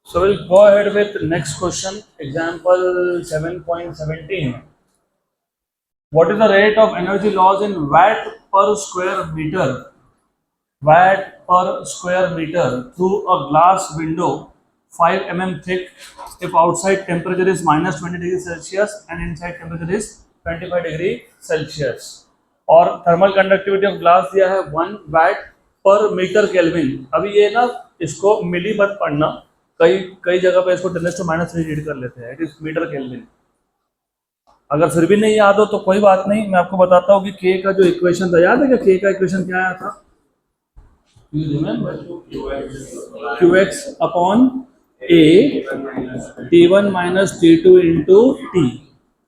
So we'll go ahead with next question, example 7.17. What is the rate of energy loss in watt per square meter? Watt per square meter through a glass window 5 mm thick if outside temperature is minus 20 degree Celsius and inside temperature is 25 degree Celsius. और thermal conductivity of glass दिया है 1 वाट पर metre kelvin. अभी ये ना इसको मिली मत पढ़ना, कई कई जगह पे इसको 10⁻³ रीड कर लेते हैं. It is metre kelvin. अगर फिर भी नहीं याद हो तो कोई बात नहीं, मैं आपको बताता हूँ कि के का जो इक्वेशन था, याद है क्या के का इक्वेशन क्या आया था? You remember? Qx upon A T1 minus T2 into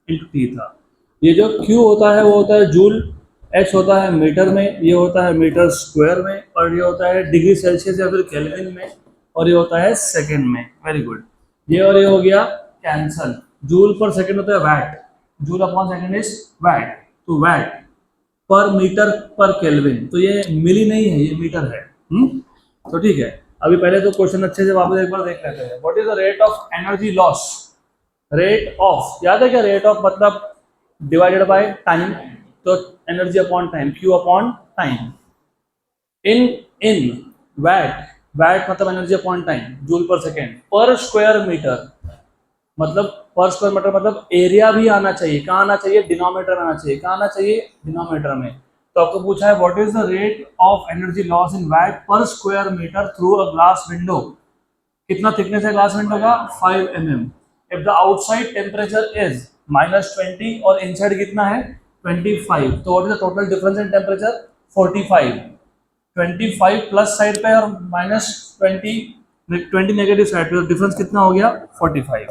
T था. ये जो Q होता है वो होता है जूल, X होता है मीटर में, ये होता है मीटर स्क्वायर में, और ये होता है डिग्री सेल्सियस या फिर केल्विन में, और ये होता है सेकेंड में. Very good. ये और ये हो गया कैंसल. जूल पर सेकेंड होता है watt. Joule upon second is watt. तो watt per metre per kelvin, तो ये मिली नहीं है, ये मीटर है. तो ठीक है. अभी पहले तो क्वेश्चन अच्छे से वापस एक बार देख लेते हैं. What is the rate of energy loss? Rate of, याद है क्या? रेट ऑफ मतलब डिवाइडेड बाय टाइम, तो energy upon time, Q upon time. In watt, watt मतलब energy upon time, joule per second. Per square metre मतलब per square metre मतलब area भी आना चाहिए. कहाँ आना चाहिए? डिनोमिनेटर आना चाहिए. कहाँ आना चाहिए? डिनोमिनेटर में. तो आपको पूछा है what is the rate of energy loss in watt per square metre through a glass window. कितना थिकनेस है ग्लास विंडो का? 5 mm. If the outside temperature is -20 और इनसाइड कितना है? 25. तो what is the total difference in temperature? 45. 25 plus side पे और -20 negative side पे, तो डिफरेंस कितना हो गया? 45.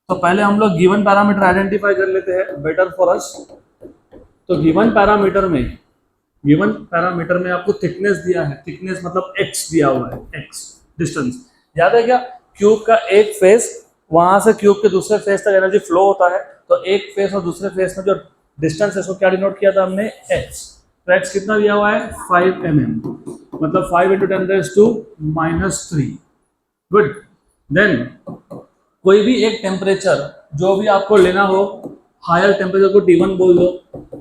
तो पहले हम लोग गिवन पैरामीटर आइडेंटिफाई कर लेते हैं, बेटर फॉर अस. तो गिवन पैरामीटर में आपको थिकनेस दिया है. थिकनेस मतलब x दिया हुआ है, x डिस्टेंस. याद है क्या? क्यूब का एक फेस, वहां से क्यूब के दूसरे फेस तक एनर्जी फ्लो होता है. तो एक फेस और दूसरे फेस में जो डिस्टेंस है उसको क्या डिनोट किया था हमने? x. तो x कितना दिया हुआ है? 5 mm. मतलब 5 × 10⁻³ गुड. देन कोई भी एक टेम्परेचर जो भी आपको लेना हो, हायर टेम्परेचर को T1 बोल दो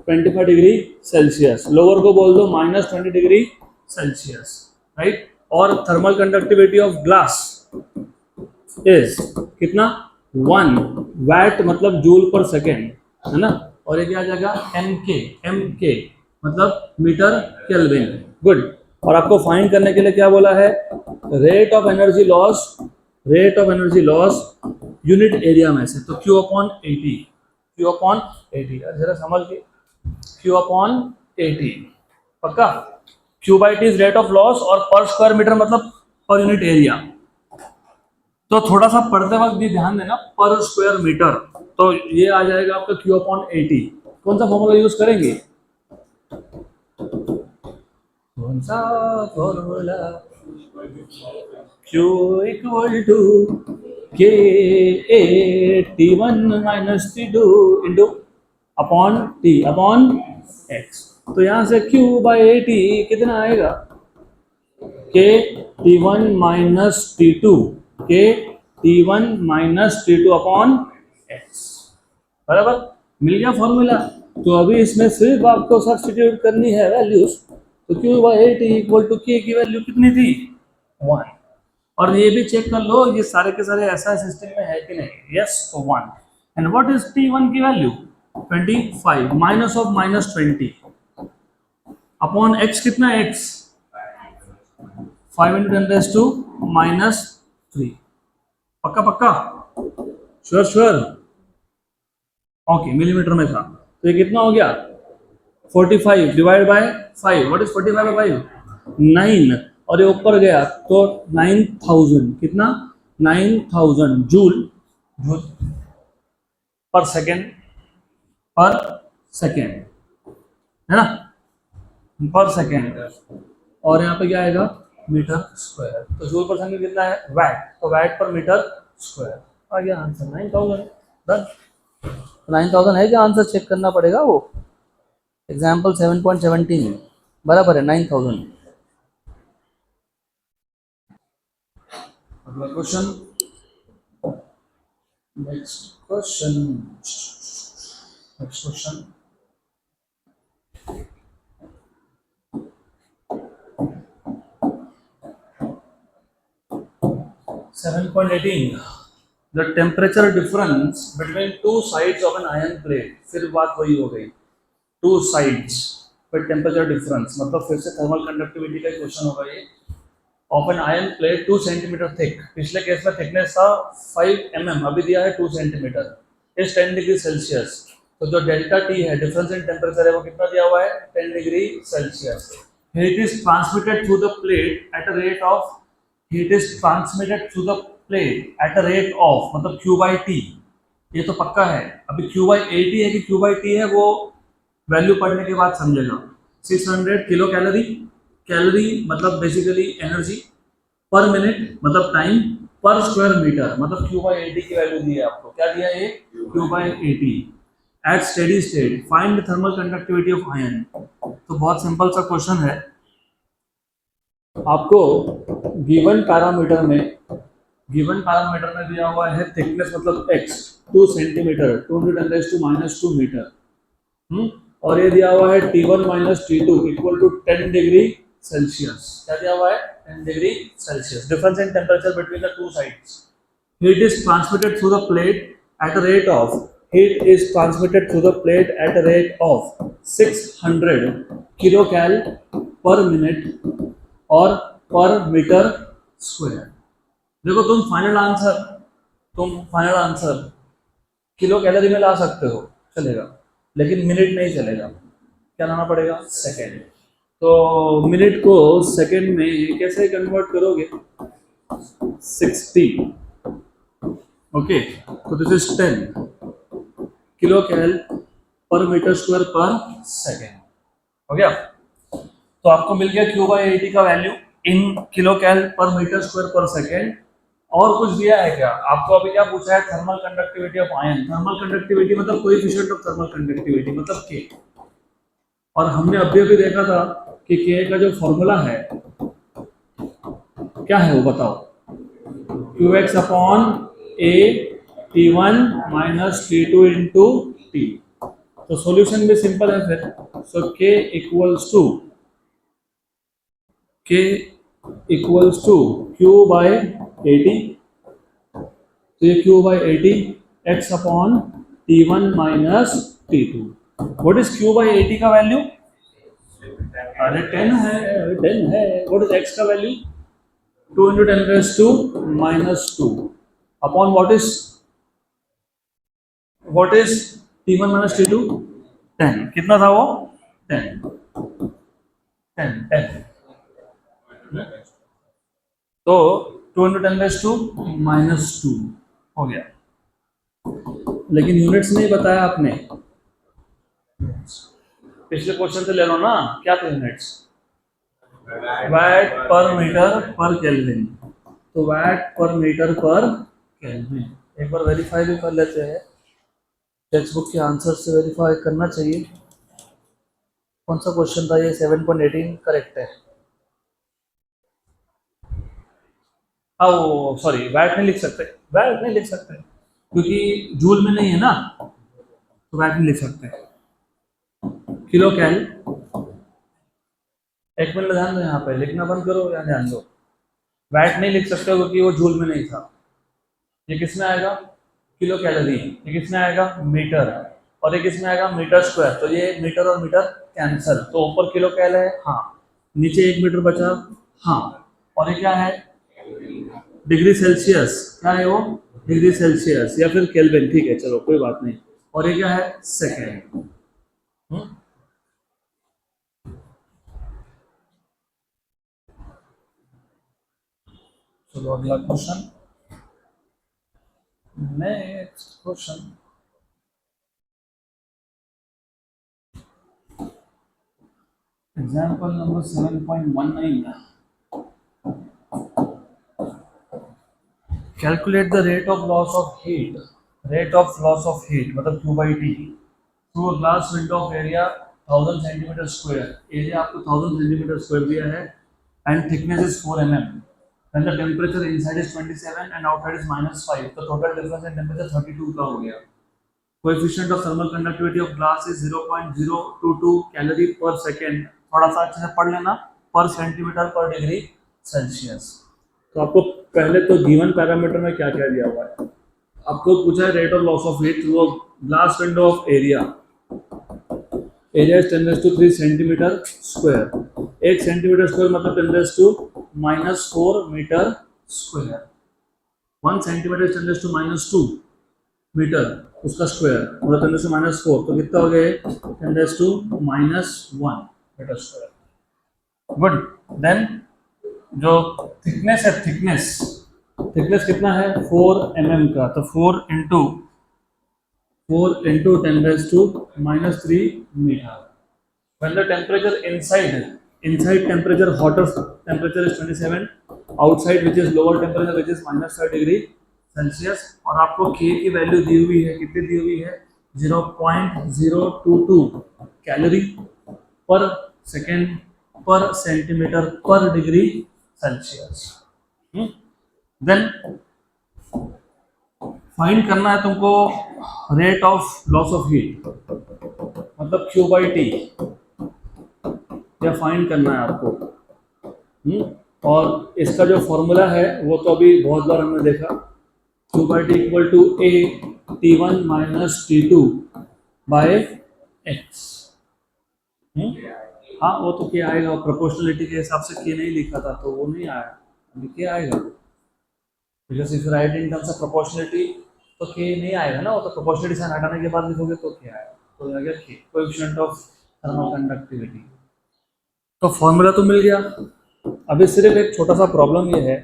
25 डिग्री सेल्सियस, लोअर को बोल दो -20 डिग्री सेल्सियस, राइट. और thermal conductivity of glass is कितना? 1 वाट मतलब जूल पर सेकेंड, है ना. और ये क्या आ जाएगा? mk मतलब मीटर केल्विन. गुड. और आपको फाइंड करने के लिए क्या बोला है? Rate of energy loss unit area में से. तो Q अपॉन 80. जरा समझ के, Q अपॉन 80 पक्का. Q/T is rate of loss और पर स्क्वायर मीटर मतलब पर यूनिट एरिया. तो थोड़ा सा पढ़ते वक्त भी ध्यान देना, पर स्क्वायर मीटर. तो ये आ जाएगा आपका Q अपॉन 80. कौन सा फॉर्मूला यूज करेंगे? कौन सा formula? Q equal to K T1 minus T2 into upon T upon X. तो यहाँ से Q/80 कितना आएगा? K T1 minus T2, K T1 minus T2 upon X. बराबर. मिल गया फॉर्मूला. तो अभी इसमें सिर्फ आपको सब्स्टिट्यूट करनी है वैल्यूज. तो Q/80 इक्वल टू K की वैल्यू कितनी थी? 1. और ये भी चेक कर लो ये सारे के सारे ऐसा सिस्टम में है कि नहीं. यस. तो 1. एंड व्हाट इज T1 की value? 25 minus of -20 upon x. कितना x? 5 × 10⁻³ पक्का. श्योर. ओके, मिलीमीटर में था. तो ये कितना हो गया? 45 divide by 5. What is 45 by 5? 9. और ये ऊपर गया तो 9000. कितना? 9000 जूल पर सेकेंड है ना, पर सेकेंड. और यहाँ पे क्या आएगा? Metre square. तो जूल पर सेकेंड कितना है? वैट. तो वैट पर मीटर स्क्वायर आ गया आंसर 9000. डन. 9000 है क्या? आंसर चेक करना पड़ेगा. वो एग्जाम्पल 7.17 बराबर है 9000. अगला question Next question. Next question. Seven point 18. The temperature difference between two sides of an iron plate. फिर बात वही हो गई. Two sides पर temperature difference. मतलब फिर से thermal conductivity का क्वेश्चन होगा ये. Of an iron plate 2 centimeter thick. पिछले केस में thickness था 5 mm. अभी दिया है 2 centimeter. Is 10 degree Celsius. तो जो डेल्टा टी है डिफरेंस इन टेम्परेचर है वो कितना दिया हुआ है 10 degree Celsius. Heat is transmitted through the plate at a rate of heat is transmitted through the plate at a rate of मतलब Q बाई टी. ये तो पक्का है. अभी Q बाई ए टी है कि Q बाई टी है वो वैल्यू पढ़ने के बाद समझेगा. 600 किलो कैलोरी. कैलोरी मतलब बेसिकली एनर्जी. पर मिनट मतलब टाइम. पर स्क्वायर मीटर मतलब Q बाई ए टी की वैल्यू दी है आपको. क्या दिया है ये Q by A T. At steady state find the thermal conductivity of iron. तो बहुत सिंपल सा क्वेश्चन है. आपको गिवन पैरामीटर में दिया हुआ है थिकनेस मतलब x 2 सेंटीमीटर 2 × 10⁻² मीटर. और ये दिया हुआ है T1 - T2 equal to 10 degree Celsius. क्या दिया हुआ है 10 degree Celsius. Difference in temperature between the two sides. Heat is transmitted through the plate at a rate of 600 kilocal per minute और पर मीटर स्क्वायर. देखो तुम फाइनल आंसर किलो कैलोरी में ला सकते हो चलेगा, लेकिन मिनट नहीं चलेगा. क्या लाना पड़ेगा सेकेंड. तो मिनट को सेकेंड में कैसे कन्वर्ट करोगे 60. ओके तो दिस इज 10 किलो कैल पर मीटर स्क्वायर पर सेकेंड. हो गया. तो आपको मिल गया Q बाई ए टी का वैल्यू इन किलो कैल पर मीटर स्क्वायर पर सेकेंड. और कुछ दिया है क्या आपको? अभी क्या पूछा है thermal conductivity of ion. Thermal conductivity मतलब कोएफिशिएंट ऑफ थर्मल कंडक्टिविटी मतलब K. और हमने अभी देखा था कि K का जो फॉर्मूला है क्या है वो बताओ. Qx upon A T1 - T2 into T. तो सॉल्यूशन भी सिंपल है फिर. So K equals to Q by A T. तो ये Q by A T X upon T1 - T2. What is Q by A T का value? अरे 10 है. 10 है. व्हाट इज x का value? 2 × 10⁻² upon what is T1 - T2 10. कितना था वो 10. तो 2 × 10⁻² हो गया. लेकिन यूनिट्स नहीं बताया आपने. पिछले क्वेश्चन से ले लो ना. क्या थे units? VAT per metre per kelvin. तो watt per metre per kelvin. एक बार वेरीफाई भी कर लेते हैं. टेक्स्ट बुक के आंसर से वेरीफाई करना चाहिए. कौन सा क्वेश्चन था ये? 7.18 करेक्ट है. ओ सॉरी वैट नहीं लिख सकते क्योंकि जूल में नहीं है ना. तो वैट नहीं लिख सकते. किलो कैल. एक मिनट ध्यान दो. यहाँ पे लिखना बंद करो या ध्यान दो. वैट नहीं लिख सकते क्योंकि वो जूल में नहीं था. ये किसमें आएगा? Kilo calorie. ये किसमें आएगा? मीटर. और ये किसमें आएगा? Metre square. तो ये मीटर और मीटर कैंसल. तो ऊपर किलो कैल है. हाँ. नीचे 1 मीटर बचा. हाँ. और ये क्या है? Degree Celsius. क्या है वो? डिग्री सेल्सियस या फिर केल्विन. ठीक है चलो कोई बात नहीं. और ये क्या है? सेकेंड. चलो अगला question. Next question. Example number 7.19. Calculate the rate of loss of heat. Rate of loss of heat मतलब Q by T through a glass window of area 1000 centimeter square. Area आपको 1000 centimeter square दिया है and thickness is 4 mm. when the temperature inside is 27 and outside is -5, तो total difference in temperature 32 का हो गया. Coefficient of thermal conductivity of glass is 0.022 calorie per second. थोड़ा सा अच्छे से पढ़ लेना, per centimeter per degree Celsius. तो आपको पहले तो गिवन पैरामीटर में क्या क्या दिया हुआ है. आपको पूछा है rate of loss of heat through a glass window of area. Area is 10⁻³ centimetre square. 1 centimetre square मतलब 10⁻⁻4 metre square. 1 centimetre is 10⁻⁻2 metre उसका स्क्वायर मतलब 10⁻⁴. तो कितना हो गया 10⁻⁻1 मीटर स्क्वायर. गुड. देन जो थिकनेस है, थिकनेस कितना है 4 mm का. तो 4 into 10⁻³ meter. When the temperature inside temperature, hotter temperature is 27, outside which is lower temperature which is -5 degree Celsius. और आपको K की वैल्यू दी हुई है, कितनी दी हुई है 0.022 कैलोरी पर सेकेंड पर सेंटीमीटर पर डिग्री सेल्सियस. देन फाइंड करना है तुमको rate of loss of heat मतलब Q/T या फाइंड करना है आपको. और इसका जो फॉर्मूला है वो तो अभी बहुत बार हमने देखा. Q/T equal to A T1 minus T2 by X. हाँ वो तो क्या आएगा, प्रोपोर्शनलिटी के हिसाब से क्या नहीं लिखा था तो वो नहीं आया. अभी क्या आएगा because if right in terms of proportionality तो के नहीं आएगा ना. वो तो प्रोपोर्शनलिटी साइन हटाने के बाद लिखोगे तो क्या आएगा. तो आ गया के कोएफिशिएंट ऑफ थर्मल कंडक्टिविटी. तो फॉर्मूला तो मिल गया. अभी सिर्फ एक छोटा सा प्रॉब्लम ये है,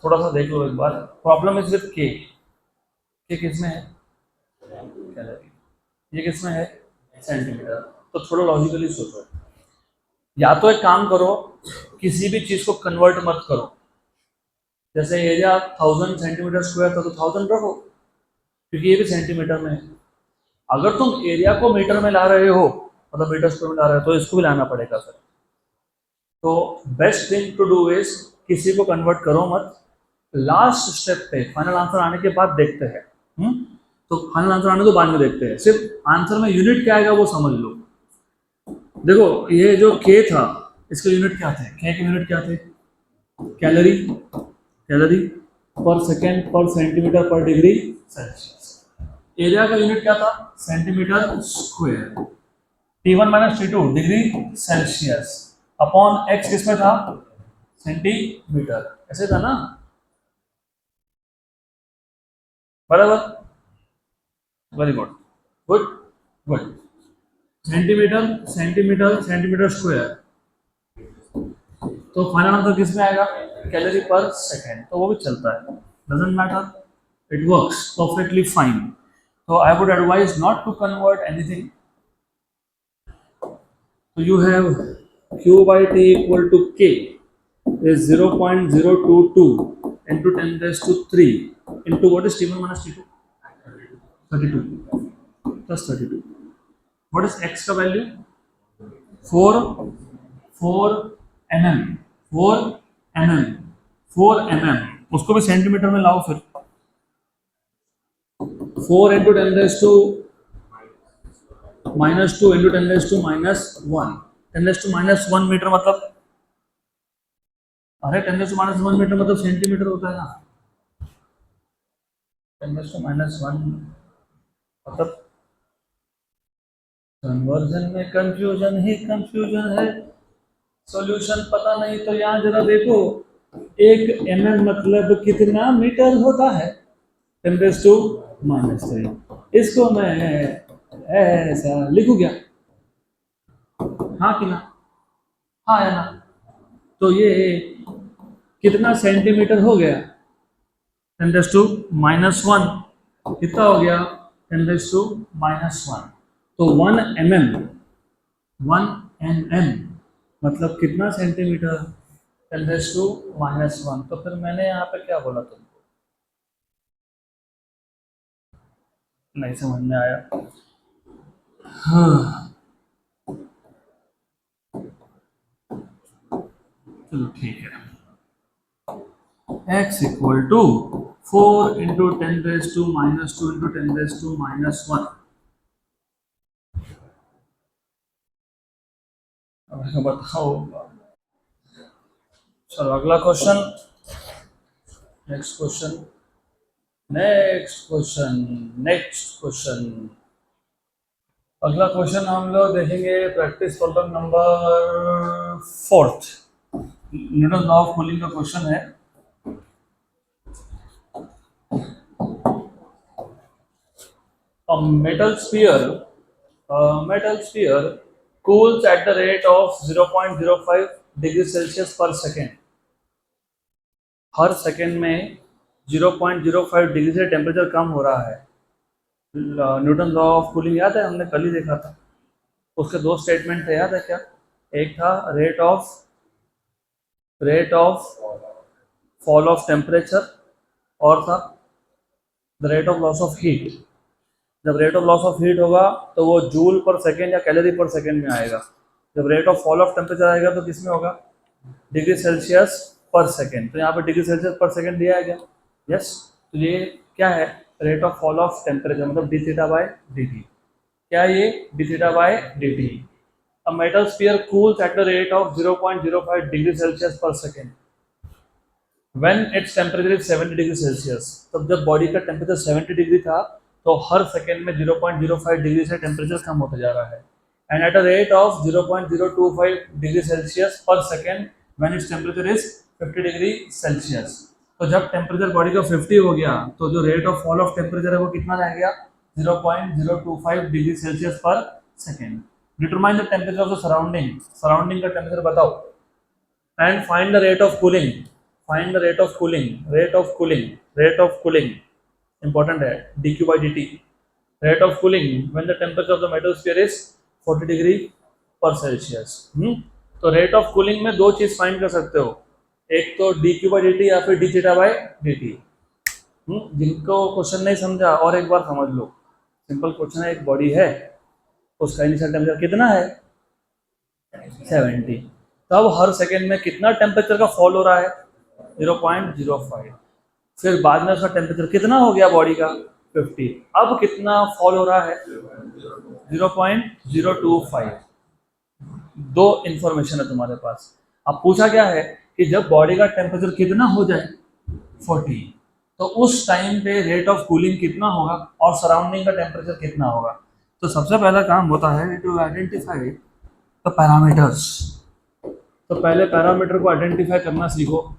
थोड़ा सा देख लो एक बार. प्रॉब्लम इज विद के. के किसमें है कैलोरी, ये किसमें है सेंटीमीटर. तो थोड़ा लॉजिकली सोचो. या तो एक काम करो, किसी भी चीज को कन्वर्ट मत करो. जैसे एरिया 1000 सेंटीमीटर स्क्वायर था तो 1000 रखो क्योंकि ये भी सेंटीमीटर में है. अगर तुम एरिया को मीटर में ला रहे हो मतलब मीटर स्क्वायर में ला रहे हो तो इसको भी लाना पड़ेगा सर. तो best thing to do is किसी को कन्वर्ट करो मत. लास्ट स्टेप पे फाइनल आंसर आने के बाद देखते हैं. तो फाइनल आंसर आने तो बाद में देखते हैं. सिर्फ आंसर में यूनिट क्या आएगा वो समझ लो. देखो ये जो के था इसके यूनिट क्या थे. के के यूनिट क्या थे कैलोरी पर सेकेंड पर सेंटीमीटर पर डिग्री सेल्सियस. एरिया का यूनिट क्या था centimetre square. T1 minus T2 degree Celsius upon x किसमें था सेंटीमीटर. ऐसे था ना बराबर. Very good good good. Centimetre square. तो फाइनल आंसर किसमें आएगा कैलोरी पर सेकेंड. तो वो भी चलता है, doesn't matter, it works perfectly fine. तो I would advise not to convert anything. So you have Q/T equal to K is 0.022 into 10⁻³ into what is T1 minus T2? 32 plus 32. What is X का value? 4 mm. 4 mm. उसको भी centimetre में लाओ फिर. 4 into 10⁻² -2 into 10⁻⁻1. 10⁻⁻1 metre मतलब, अरे 10⁻⁻1 metre मतलब centimetre होता है ना. 10⁻⁻1 मतलब कन्वर्जन में कंफ्यूजन ही कंफ्यूजन है. सॉल्यूशन पता नहीं तो यहाँ जरा देखो. 1 mm मतलब कितना मीटर होता है 10⁻⁻3. इसको मैं ऐसा लिखूं क्या. हाँ कि ना, हाँ है ना. तो ये कितना सेंटीमीटर हो गया 10⁻⁻1 कितना हो गया 10⁻⁻1. तो 1 mm मतलब कितना सेंटीमीटर 10⁻⁻1. तो फिर मैंने यहाँ पे क्या बोला तुमको, नहीं समझ में आया. हाँ चलो ठीक है. x equal to 4 into 10 raise to minus 2 into 10 raise to minus 1। अब बताओ। चलो अगला question. Next question. Next question. Next question. अगला क्वेश्चन हम लोग देखेंगे practice problem number 4। Newton law of cooling का क्वेश्चन है। A metal sphere cools at the rate of 0.05 degree Celsius per second. Her second में 0.05 डिग्री से temperature कम हो रहा है। न्यूटन लॉ ऑफ कूलिंग याद है, हमने कल ही देखा था। उसके दो स्टेटमेंट थे, याद है क्या? एक था rate of fall of temperature और था the rate of loss of heat. जब rate of loss of heat होगा तो वो जूल पर सेकेंड या कैलोरी पर सेकेंड में आएगा। जब rate of fall of temperature आएगा तो किस में होगा? Degree Celsius per second. तो यहाँ पे डिग्री सेल्सियस पर सेकेंड दिया है क्या? यस। तो ये क्या है? Rate of fall of temperature मतलब D theta by D T. क्या ये? D theta by D T. A metal sphere cools at the rate of 0.05 degree Celsius per second when its temperature is 70 degree Celsius. तब जब body का temperature 70 degree था तो हर second में 0.05 degree से temperature कम होता जा रहा है। And at a rate of 0.025 degree Celsius per second when its temperature is 50 degree Celsius. तो जब टेम्परेचर बॉडी का 50 हो गया तो जो rate of fall of temperature है वो कितना रहेगा? 0.025 degree Celsius per second. Determine the temperature of the surrounding. Surrounding का टेम्परेचर बताओ। And find the rate of cooling. Find the rate of cooling. Rate of cooling. Rate of cooling important है dq by dt। rate of cooling when the temperature of the metal sphere is 40 degree पर Celsius. तो rate of cooling में दो चीज find कर सकते हो, एक तो dq by dt या फिर d theta by dt। जिनको क्वेश्चन नहीं समझा और एक बार समझ लो। सिंपल क्वेश्चन है, एक बॉडी है, उसका इनिशियल टेम्परेचर कितना है? 70। तब हर सेकेंड में कितना टेम्परेचर का फॉल हो रहा है? 0.05। फिर बाद में उसका टेम्परेचर कितना हो गया बॉडी का? 50। अब कितना फॉल हो रहा है? 0.025। दो इंफॉर्मेशन है तुम्हारे पास। अब पूछा क्या है कि जब बॉडी का टेम्परेचर कितना हो जाए? 40, तो उस टाइम पे रेट ऑफ कूलिंग कितना होगा और सराउंडिंग का टेम्परेचर कितना होगा। तो सबसे पहला काम होता है टू आइडेंटिफाई द पैरामीटर्स। तो पहले पैरामीटर को आइडेंटिफाई करना सीखो।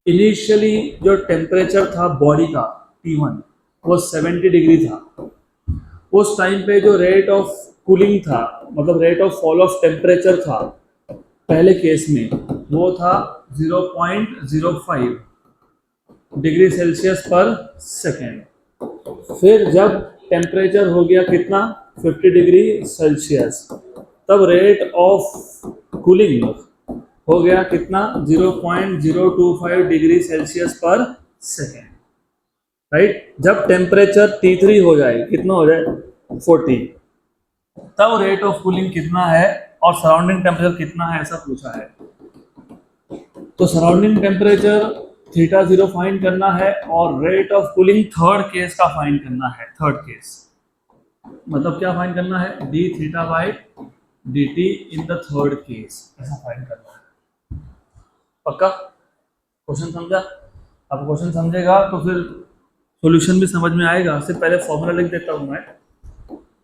इनिशियली जो टेम्परेचर था बॉडी का T1 वो 70 डिग्री था। उस टाइम पे जो रेट ऑफ कूलिंग था मतलब rate of fall of temperature था पहले केस में वो था 0.05 डिग्री सेल्सियस पर सेकेंड। फिर जब टेम्परेचर हो गया कितना? 50 डिग्री सेल्सियस, तब रेट ऑफ कूलिंग हो गया कितना? 0.025 degree Celsius per second. Right. जब टेम्परेचर T3 हो जाए, कितना हो जाए? 40, तब रेट ऑफ कूलिंग कितना है और सराउंडिंग टेम्परेचर कितना है ऐसा पूछा है। तो सराउंडिंग टेम्परेचर θ0 फाइंड करना है और rate of cooling third case का फाइंड करना है। थर्ड केस मतलब क्या फाइंड करना है? D theta by D T in the third case, ऐसा फाइंड करना है। पक्का? क्वेश्चन समझा? अब क्वेश्चन समझेगा तो फिर सॉल्यूशन भी समझ में आएगा। सिर्फ पहले फॉर्मूला लिख देता हूँ मैं।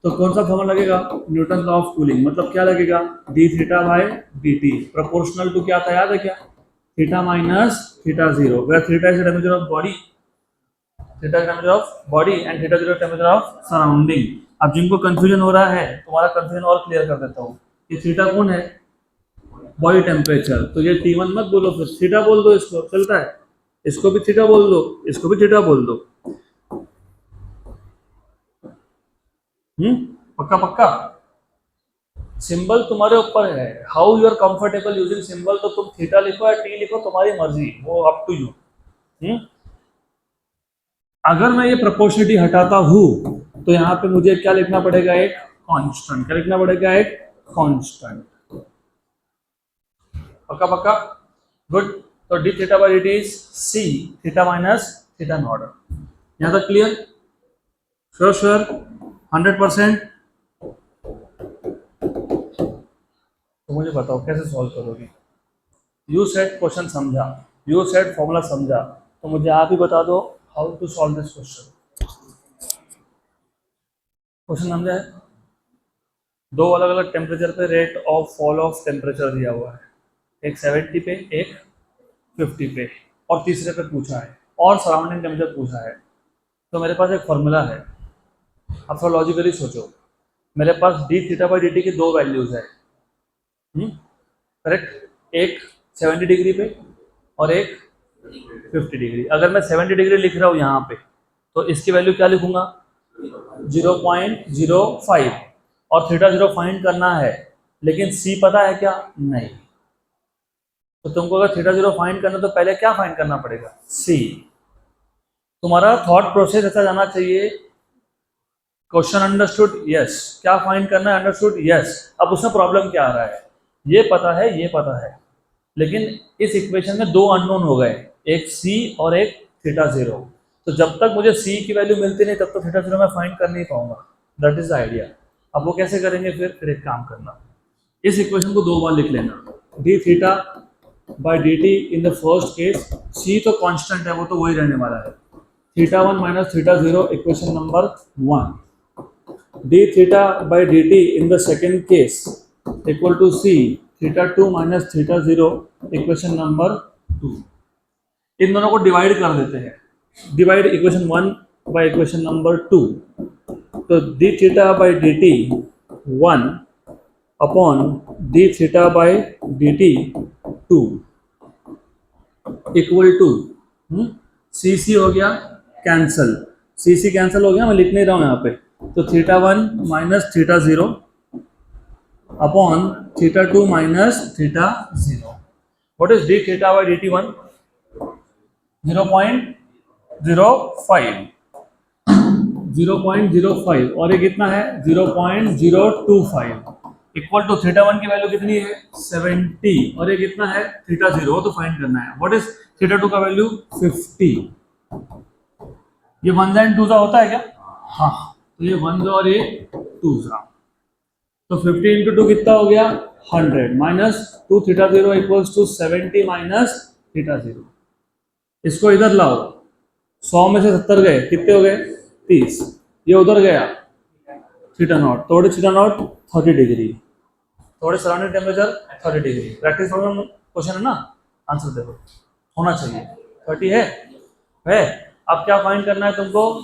तो कौन सा फॉर्मूला लगेगा? Newton law of cooling. मतलब क्या लगेगा? D theta by D T proportional to क्या था, याद है क्या? Theta minus theta zero, where theta is temperature of body, theta is temperature of body and theta zero temperature of surrounding. अब जिनको कंफ्यूजन हो रहा है, तुम्हारा कंफ्यूजन और क्लियर कर देता हूँ। ये थीटा कौन है? Body temperature. तो ये T1 मत बोलो, फिर थीटा बोल दो, इसको चलता है। इसको भी थीटा बोल दो, इसको भी थीटा बोल दो। पक्का पक्का? सिंबल तुम्हारे ऊपर है, how you are comfortable using symbol. तो तुम थीटा लिखो या टी लिखो, तुम्हारी मर्जी, वो अप टू यू। अगर मैं ये प्रोपोर्शनलिटी हटाता हूं तो यहाँ पे मुझे क्या लिखना पड़ेगा? एक कांस्टेंट। क्या लिखना पड़ेगा? एक कांस्टेंट। पक्का पक्का? गुड। तो D theta by D T is C theta minus theta not. यहाँ तक क्लियर? Sure sure 100%? तो मुझे बताओ कैसे सॉल्व करोगी? यू सेट क्वेश्चन समझा, यू सेट फॉर्मूला समझा, तो मुझे आप ही बता दो how to solve this question. Question समझा है? दो अलग अलग टेम्परेचर पे rate of fall of temperature दिया हुआ है, एक 70 पे एक 50 पे, और तीसरे पे पूछा है और सराउंडिंग टेम्परेचर पूछा है। तो मेरे पास एक फॉर्मूला है, आप थोड़ा लॉजिकली सोचो। मेरे पास D theta by D T की दो वैल्यूज है, करेक्ट? एक 70 डिग्री पे और एक 50 डिग्री। अगर मैं 70 डिग्री लिख रहा हूँ यहाँ पे, तो इसकी वैल्यू क्या लिखूंगा? 0.05। और थीटा 0 फाइंड करना है, लेकिन सी पता है क्या? नहीं। तो तुमको अगर थीटा 0 फाइंड करना तो पहले क्या फाइंड करना पड़ेगा? सी। तुम्हारा थॉट प्रोसेस ऐसा जाना चाहिए, क्वेश्चन अंडरस्टूड, यस। क्या फाइंड करना है? Understood, yes. अब उसमें प्रॉब्लम क्या आ रहा है? ये पता है, ये पता है, लेकिन इस इक्वेशन में दो अननोन हो गए, एक सी और एक थीटा 0। तो जब तक मुझे सी की वैल्यू मिलती नहीं तब तक थीटा 0 मैं फाइंड कर नहीं पाऊंगा। That is the idea. अब वो कैसे करेंगे? फिर एक काम करना, इस इक्वेशन को दो बार लिख लेना, D theta by D T in the first case, C तो कांस्टेंट है, वो तो वही रहने वाला है, theta 1 minus theta 0 equation number 1, D theta by D T in the second case equal to C theta 2 minus theta 0 equation number 2। इन दोनों को डिवाइड कर देते हैं, divide equation 1 by equation number 2। तो D theta by D T 1 upon D theta by D T 2 equal to C C हो गया cancel, सी सी cancel हो गया, मैं लिख नहीं रहा हूँ यहाँ पे। तो theta 1 minus theta 0 upon theta 2 minus theta 0। What is D theta by D T 1? 0.05, 0.05, और ये कितना है? 0.025 इक्वल टू थीटा 1 की वैल्यू कितनी है? 70, और ये कितना है? थीटा 0, तो फाइंड करना है। व्हाट इज थीटा 2 का वैल्यू? 50। ये 1 एंड 2 होता है क्या? हाँ, तो ये 1 और ये 2। तो 50 इंटू 2 कितना हो गया? 100 minus 2 theta 0 equals to 70 minus theta 0। इसको इधर लाओ, 100 में से 70 गए, कितने हो गए? 30। ये उधर गया थीटा नॉट, थोड़े थीटा नॉट 30 डिग्री, थोड़े surrounding temperature 30 degree. Practice problem question है ना, आंसर देखो होना चाहिए। 30 है। अब क्या फाइंड करना है तुमको?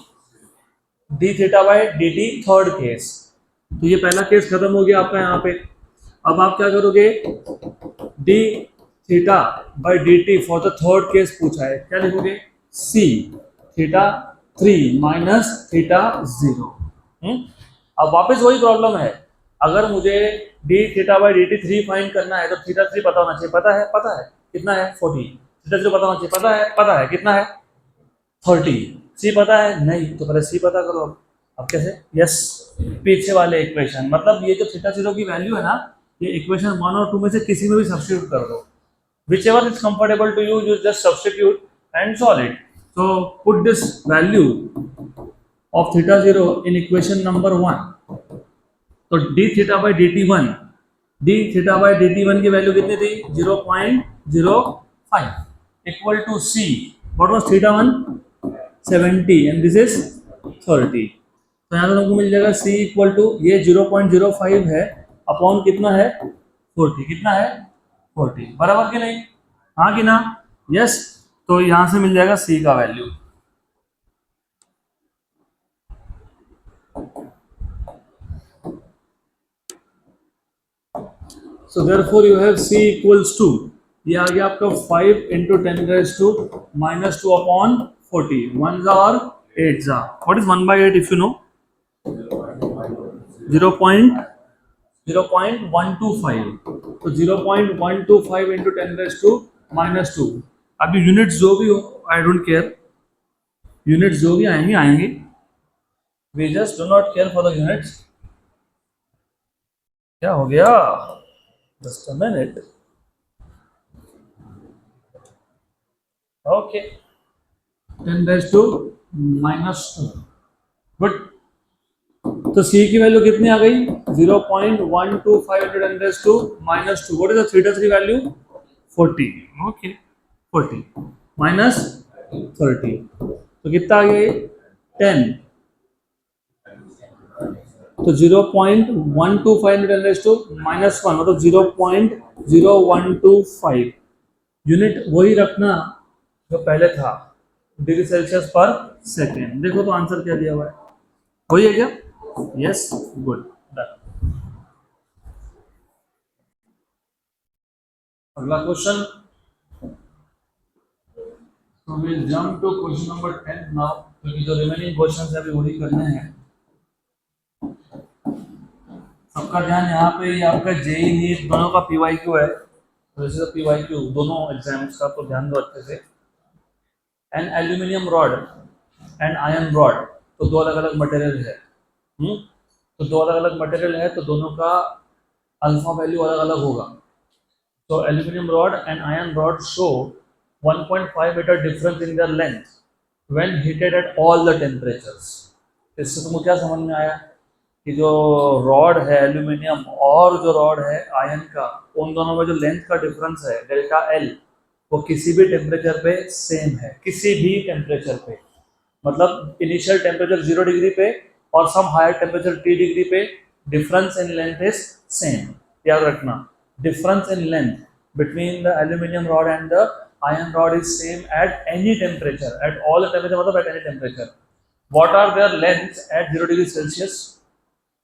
D theta by D T third case. तो ये पहला केस खत्म हो गया आपका यहाँ पे। अब आप क्या करोगे? D theta by D T for the third case पूछा है, क्या लिखोगे? C theta 3 minus theta 0। अब वापस वही प्रॉब्लम है, अगर मुझे D theta by D T 3 find करना है तो थीटा 3 पता होना चाहिए। पता है? पता है। कितना है? 40। थीटा 0 पता होना चाहिए। पता है? पता है। कितना है? 30। सी पता है? नहीं। तो पहले सी पता करो। अब कैसे? यस, पीछे वाले इक्वेशन, मतलब ये जो थीटा 0 की वैल्यू है ना, ये इक्वेशन 1 और 2 में से किसी में भी सब्स्टिट्यूट कर दो, whichever is comfortable to you, you just substitute and solve it. So put this value of theta 0 in equation number 1. तो d theta by dt 1, d theta by dt 1 की वैल्यू कितनी थी? 0.05 equal to c. What was theta 1? 70 and this is 30. तो यहाँ पे तुमको मिल जाएगा c इक्वल टू, ये 0.05 है अपॉन कितना है? 40। कितना है? 40। बराबर कि नहीं? हाँ कि ना? यस। तो यहाँ से मिल जाएगा c का वैल्यू। So therefore you have c equals to, ये आ गया आपका 5 into 10 raise to minus 2 upon 40। 1 जा और 8 जा। What is 1 by 8 if you know? 0.125। तो 0.125 इंटू 10 रेज टू माइनस 2। अभी यूनिट्स जो भी हो, आई डोंट केयर, यूनिट्स जो भी आएंगे, we just do not care for the units. क्या हो गया? Just a minute. Okay, 10⁻⁻²। Good. तो सी की वैल्यू कितनी आ गई? 0.125 into 10⁻⁻²। What is the theta 3 value? 40। Okay, 40 minus 30, तो कितना आ गया ये? 10। तो 0.125 into 10⁻⁻1 मतलब 0.0125 यूनिट वही रखना जो पहले था, डिग्री सेल्सियस पर सेकेंड। देखो तो आंसर क्या दिया हुआ है, वही है क्या? Yes, good. अगला क्वेश्चन, तो will jump to question number 10 now, क्योंकि जो रिमेनिंग क्वेश्चंस है अभी वही करने हैं। सबका ध्यान यहाँ पे, ये आपका जेई नीट दोनों का पीवाईक्यू है, तो दिस इज अ पीवाईक्यू दोनों एग्जाम्स का, तो ध्यान दो अच्छे से। An aluminium rod and iron rod, तो दो अलग अलग मटेरियल है। तो दो अलग अलग मटेरियल है, तो दोनों का अल्फा वैल्यू अलग अलग होगा। तो aluminium rod and iron rod show 1.5 metre difference in their length when heated at all the temperatures। इससे तुमको क्या समझ में आया कि जो रॉड है एल्यूमिनियम और जो रॉड है आयरन का, उन दोनों में जो लेंथ का डिफरेंस है डेल्टा एल, वो किसी भी टेम्परेचर पे सेम है, किसी भी टेम्परेचर पे। मतलब इनिशियल टेम्परेचर 0 डिग्री पे और some higher temperature T degree पे difference in length is same. याद रखना, difference in length between the aluminium rod and the iron rod is same at any temperature, at all the temperature मतलब at any temperature। what are their lengths at 0 degree celsius?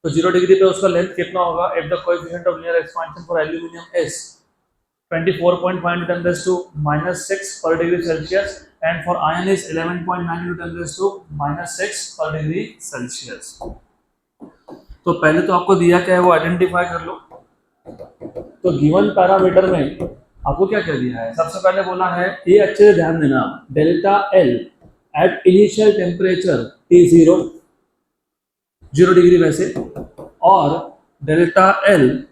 तो 0 degree पे उसका length कितना होगा? if the coefficient of linear expansion for aluminum is 24.5 into 10 raised to minus 6 per degree celsius and for iron is 11.9 into 10 raised to minus 6 per degree celsius। तो पहले तो आपको दिया क्या है वो आइडेंटिफाई कर लो। तो गिवन पैरामीटर में आपको क्या क्या दिया है? सबसे पहले बोला है, ये अच्छे से ध्यान देना, delta L at initial temperature T0 0 degree वैसे, और delta L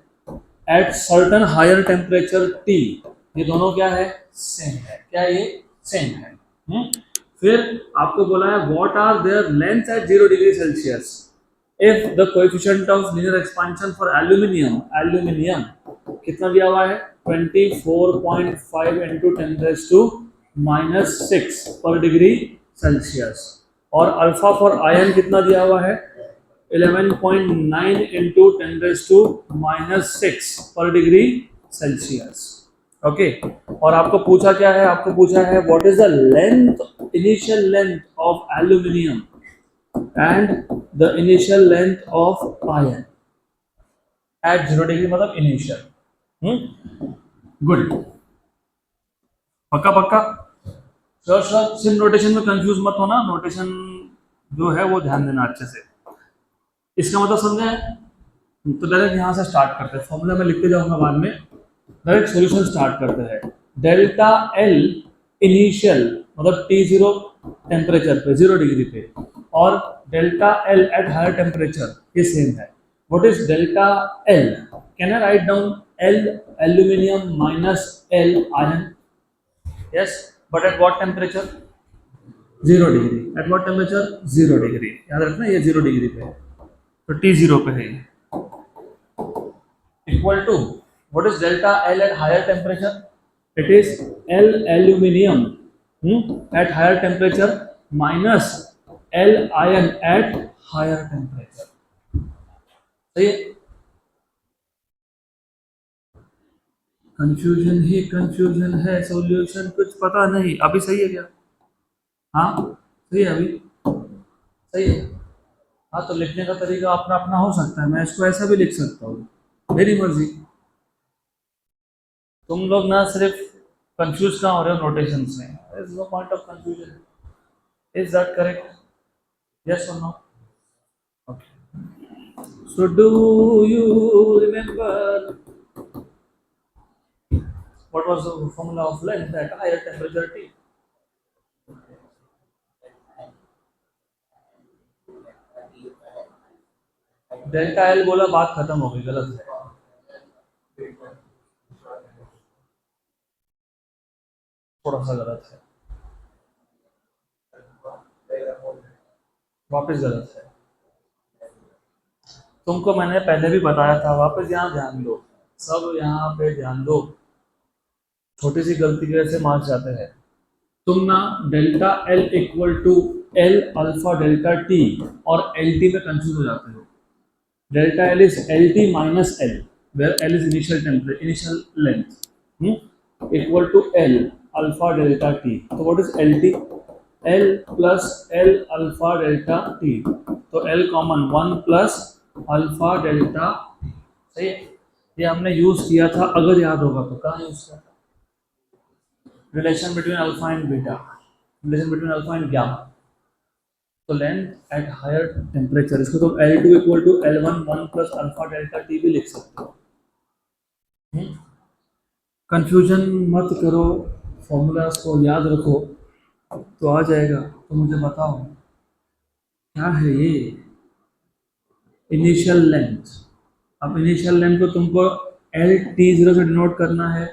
at certain higher temperature T, ये दोनों क्या है? सेम है। क्या ये? सेम है। फिर आपको बोला है what are their length at 0 degree Celsius if the coefficient of linear expansion for aluminium कितना दिया हुआ है? 24.5 into 10 raised to minus 6 पर डिग्री सेल्सियस, और अल्फा फॉर आयरन कितना दिया हुआ है? 11.9 into 10 raised to minus 6 पर डिग्री सेल्सियस। ओके, और आपको पूछा क्या है? आपको पूछा है what is the length, initial length of aluminium and the initial length of iron at 0 degree मतलब इनिशियल। गुड, पक्का पक्का, श्योर श्योर। सिम नोटेशन में कंफ्यूज मत होना, नोटेशन जो है वो ध्यान देना अच्छे से। इसका मतलब समझे? तो डायरेक्ट यहाँ से स्टार्ट करते हैं, फॉर्मूला में लिखते जाऊंगा बाद में, डायरेक्ट सॉल्यूशन स्टार्ट करते हैं। डेल्टा एल इनिशियल मतलब T0 टेम्परेचर पे 0 डिग्री पे, और delta L at higher temperature, ये सेम है। What is delta L? Can I write down L aluminium minus L iron? Yes, but at what temperature? 0 degree. At what temperature? 0 degree. याद रखना ये 0 degree पे है, तो T0 पे है। Equal to what is delta L at higher temperature? It is L aluminium at higher temperature minus L iron at higher temperature। सही है? कंफ्यूजन ही कंफ्यूजन है, सॉल्यूशन कुछ पता नहीं। अभी सही है क्या? हाँ सही है, अभी सही है। हाँ, तो लिखने का तरीका अपना अपना हो सकता है, मैं इसको ऐसा भी लिख सकता हूँ, मेरी मर्जी। तुम लोग ना सिर्फ कंफ्यूज कहाँ हो रहे हो नोटेशन में, there is no point of confusion। Is that correct? Yes or no? Okay। So do you remember what was the formula of length at higher temperature T? Delta L बोला, बात खत्म हो गई, गलत है। थोड़ा सा गलत है। वापस गलत है। तुमको मैंने पहले भी बताया था, वापस यहाँ ध्यान दो, सब यहाँ पे ध्यान दो। छोटी सी गलती की वजह से मार्क्स जाते हैं। तुम ना delta L equal to L alpha delta T और एल टी में कंफ्यूज हो जाते हो। Delta L is L T minus L, where L is initial temperature, initial length, equal to L alpha delta T. तो what is L T? L plus L alpha delta T. तो L common, one plus alpha delta. सही है, ये हमने use किया था, अगर याद होगा तो। कहाँ यूज किया था? Relation between alpha and beta, relation between alpha and gamma. तो लेंथ एट हायर टेम्परेचर, इसको तो L2 equal to L1 one plus alpha delta T भी लिख सकते हो। कंफ्यूजन मत करो, फॉर्मूलाज को याद रखो तो आ जाएगा। तो मुझे बताओ क्या है ये इनिशियल लेंथ? अब इनिशियल लेंथ को तुमको एल टी जीरो से डिनोट करना है,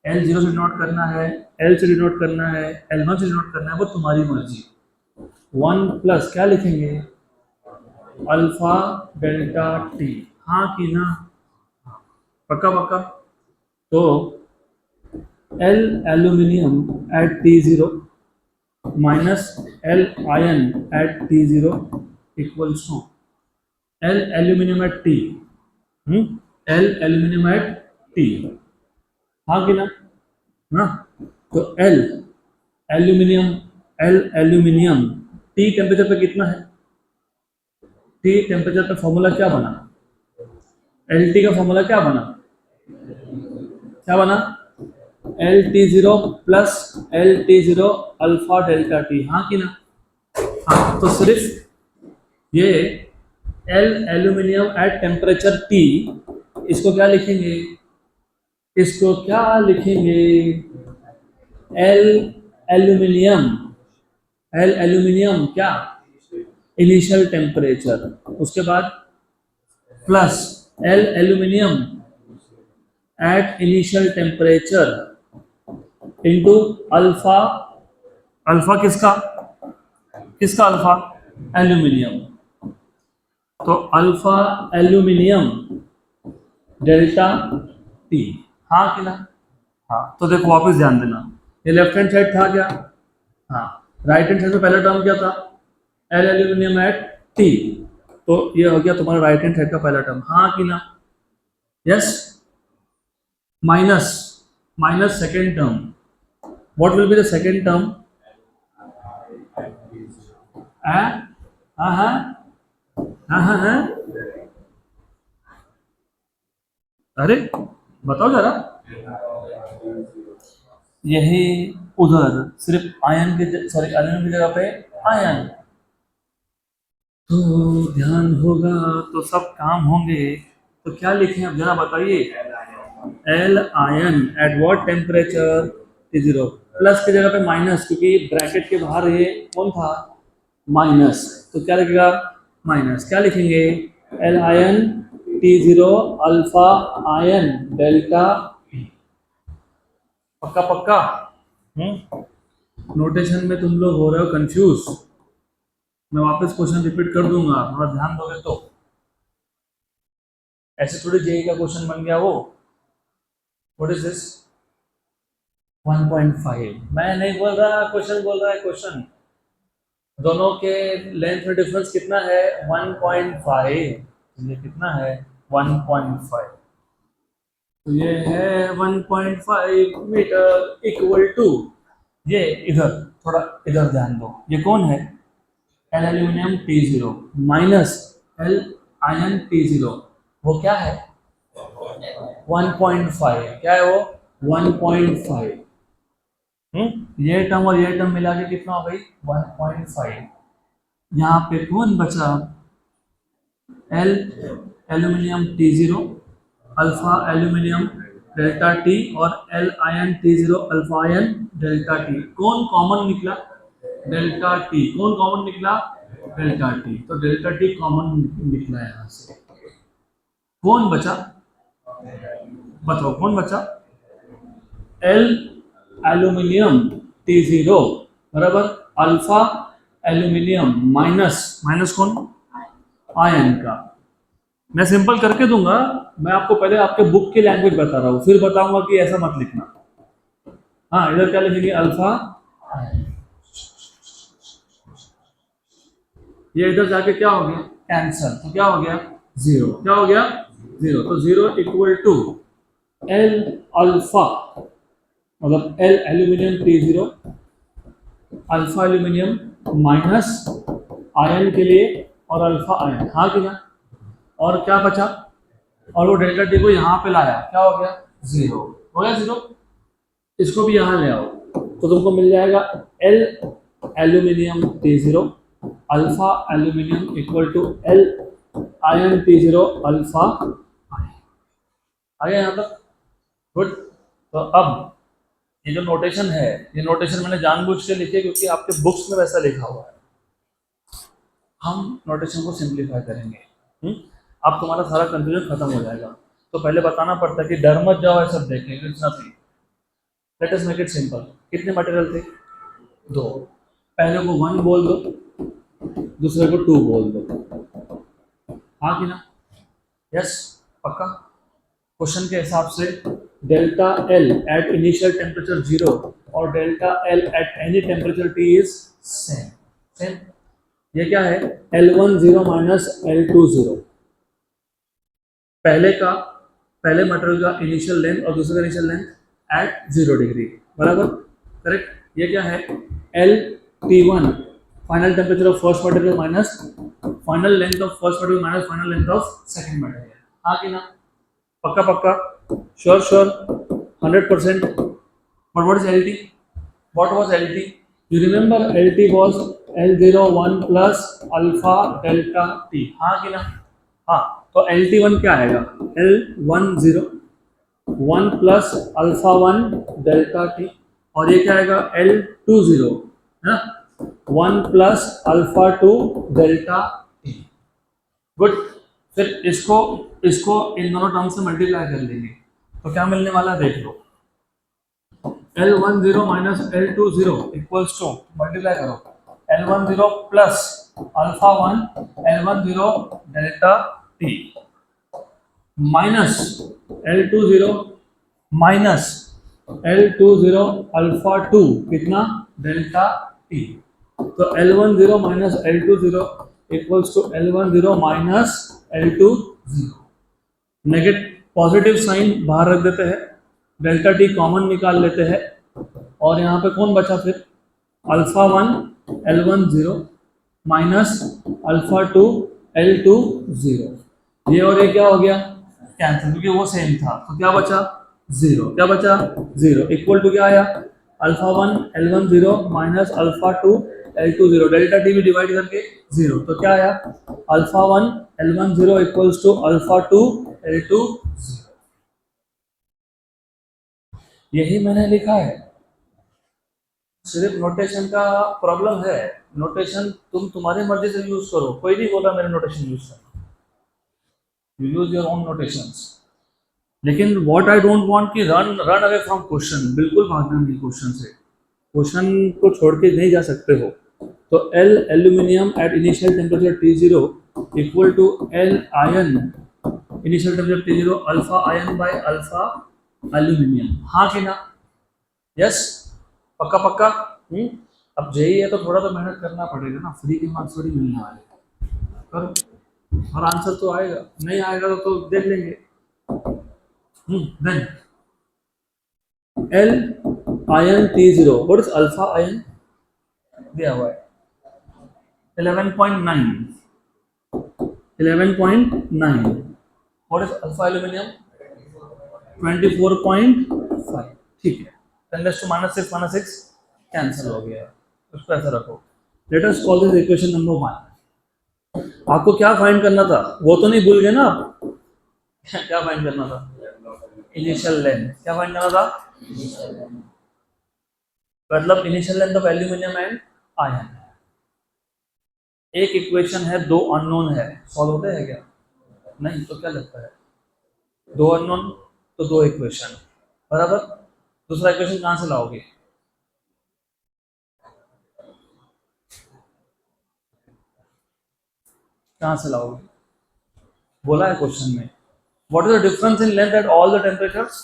एल जीरो से डिनोट करना है, एल से डिनोट करना है, एल वन से डिनोट करना है, वो तुम्हारी मर्जी। वन प्लस क्या लिखेंगे? Alpha delta T. हाँ कि ना? पक्का पक्का। तो L aluminium at T zero minus L iron at T zero equals to L aluminium at T, L aluminium at T. हाँ कि ना? हाँ। तो L aluminium, L aluminium T temperature पे कितना है? टी टेम्परेचर पे फॉर्मूला क्या बना? एल टी का फॉर्मूला क्या बना? क्या बना? L T zero plus L T zero alpha delta T. हाँ कि ना? हाँ। तो सिर्फ ये L aluminium at temperature T, इसको क्या लिखेंगे? इसको क्या लिखेंगे? एल एल्यूमिनियम, एल एल्यूमिनियम क्या? Initial temperature. उसके बाद plus L aluminium at initial temperature into alpha. Alpha किसका? किसका अल्फा? एल्यूमिनियम। तो अल्फा एल्यूमिनियम डेल्टा टी। हाँ कि ना? हाँ। तो देखो वापस ध्यान देना, ये लेफ्ट हैंड साइड था क्या? हाँ। राइट हैंड साइड में पहला टर्म क्या था? L aluminium at T. तो ये हो गया तुम्हारा राइट हैंड साइड का पहला टर्म। हाँ कि ना? Yes. Minus, minus second term. What will be the second term? हाँ हाँ हाँ हाँ हाँ। अरे बताओ जरा। यही उधर सिर्फ आयन के, सॉरी एल्यूमिनियम की जगह पे आयन। तो ध्यान होगा तो सब काम होंगे। तो क्या लिखें अब जरा बताइए? L iron eight what temperature? T zero. Plus की जगह पे माइनस, क्योंकि ब्रैकेट के बाहर ये कौन था? माइनस। तो क्या लिखेगा? माइनस। क्या लिखेंगे? L iron T zero alpha iron delta. पक्का पक्का। नोटेशन में तुम लोग हो रहे हो कंफ्यूज। मैं वापस क्वेश्चन रिपीट कर दूंगा, थोड़ा ध्यान दोगे तो। ऐसे थोड़ी जेई का क्वेश्चन बन गया वो। What is this? 1.5। मैं नहीं बोल रहा, क्वेश्चन बोल रहा है। क्वेश्चन दोनों के लेंथ में डिफरेंस कितना है? 1.5। ये कितना है? 1.5। तो ये है 1.5 मीटर इक्वल टू, ये इधर थोड़ा इधर ध्यान दो, ये कौन है? L aluminium T zero minus L iron T zero, वो क्या है? 1.5। क्या है वो? 1.5। ये टर्म और ये टर्म मिला के कितना हो गई? 1.5। यहाँ पे कौन बचा? L aluminium T zero alpha aluminium delta T और L iron T zero alpha iron delta T. कौन कॉमन निकला? Delta T. कौन कॉमन निकला? Delta T. तो डेल्टा टी कॉमन निकला है यहाँ से। कौन बचा? बताओ कौन बचा? एल एल्यूमिनियम टी जीरो बराबर अल्फा एल्यूमिनियम माइनस, माइनस कौन, आयन का। मैं सिंपल करके दूंगा, मैं आपको पहले आपके बुक की लैंग्वेज बता रहा हूँ, फिर बताऊंगा कि ऐसा मत लिखना। हाँ, इधर क्या लिखेंगे, अल्फा, ये इधर जाके क्या हो गया, कैंसल, तो क्या हो गया, जीरो, क्या हो गया, जीरो। तो zero equal to L alpha, मतलब L aluminium T zero, alpha aluminium minus iron के लिए और अल्फा आयन, हाँ कि ना। और क्या बचा, और वो डेल्टा टी को यहाँ पे लाया, क्या हो गया, जीरो हो गया, जीरो। इसको भी यहाँ ले आओ तो तुमको मिल जाएगा L aluminium T zero alpha aluminium equal to L iron T zero alpha iron. आ गया यहाँ तक, गुड। तो अब ये जो नोटेशन है, ये नोटेशन मैंने जानबूझ के लिखी है क्योंकि आपके बुक्स में वैसा लिखा हुआ है। हम नोटेशन को सिंप्लीफाई करेंगे, अब तुम्हारा सारा कंफ्यूजन खत्म हो जाएगा। तो पहले बताना पड़ता है कि डर मत जाओ, ये सब देखेंगे, it's nothing. Let us make it simple. कितने मटेरियल थे, दो। पहले को वन बोल दो, दूसरे को टू बोल दो, हाँ कि ना, यस, पक्का। क्वेश्चन के हिसाब से delta L at initial temperature zero और delta L at any temperature T is same, same. ये क्या है, L1 zero minus L2 zero, पहले मटेरियल का इनिशियल लेंथ और दूसरे का इनिशियल लेंथ एट 0 डिग्री, बराबर, करेक्ट। ये क्या है, LT1 final temperature of first material minus final length of first material minus final length of second material, हाँ कि ना, पक्का पक्का, sure sure, 100%। But what is LT, what was LT? You remember LT was L01 plus alpha delta T, हाँ कि ना, हाँ। तो LT1 क्या आएगा, L10 1 plus alpha 1 delta T, और ये क्या आएगा, L20 है ना, 1 plus alpha 2 delta T, good. फिर इसको इसको इन दोनों टर्म से मल्टीप्लाई कर लेंगे तो क्या मिलने वाला है, देख लो। L10 minus L20 equals to, multiply करो, L10 plus alpha 1 L10 delta T minus L20 minus L20 alpha 2 कितना, डेल्टा T। तो L10 minus L20 equals to L10 minus L20। Negative positive sign बाहर रख देते हैं, डेल्टा टी कॉमन निकाल लेते हैं, और यहाँ पे कौन बचा फिर, alpha 1 L10 minus alpha 2 L20, ये और ये क्या हो गया, कैंसिल, क्योंकि वो सेम था। तो क्या बचा, जीरो, क्या बचा, जीरो, इक्वल टू क्या आया, alpha 1 L10 minus alpha 2 L20, delta T भी डिवाइड करके जीरो, तो क्या आया, alpha 1 L10 equals to alpha 2 L20। यही मैंने लिखा है, सिर्फ नोटेशन का प्रॉब्लम है। नोटेशन तुम तुम्हारी मर्जी से यूज करो, कोई नहीं बोला मेरे नोटेशन यूज करना, you use your own notations. लेकिन व्हाट आई डोंट वांट कि run run away from question, बिल्कुल भागना नहीं क्वेश्चन से, क्वेश्चन को छोड़ के नहीं जा सकते हो। तो L aluminium at initial temperature T0 equal to L iron initial temperature T0 alpha iron by alpha aluminium, हाँ कि ना, यस, पक्का पक्का। अब जेई है तो थोड़ा तो मेहनत करना पड़ेगा ना, फ्री के मार्क्स थोड़ी मिलने वाले, करो और आंसर तो आएगा, नहीं आएगा तो देख लेंगे। Then L iron T0, what is alpha iron, दिया हुआ है 11.9, 11.9, व्हाट इज अल्फा एल्यूमिनियम 24.5, ठीक है। 10 to -6 कैंसिल हो गया, उसको ऐसा रखो। Let us call this equation number 1। आपको क्या फाइंड करना था, वो तो नहीं भूल गए ना आप, क्या फाइंड करना था, इनिशियल लेंथ, क्या फाइंड करना था, मतलब initial length of aluminium and ion. एक इक्वेशन है, दो अननोन है, सॉल्व होते हैं क्या, नहीं, तो क्या लगता है, दो अननोन तो दो इक्वेशन, बराबर। दूसरा इक्वेशन कहां से लाओगे, कहाँ से लाओगे? बोला है क्वेश्चन में, what is the difference in length at all the temperatures?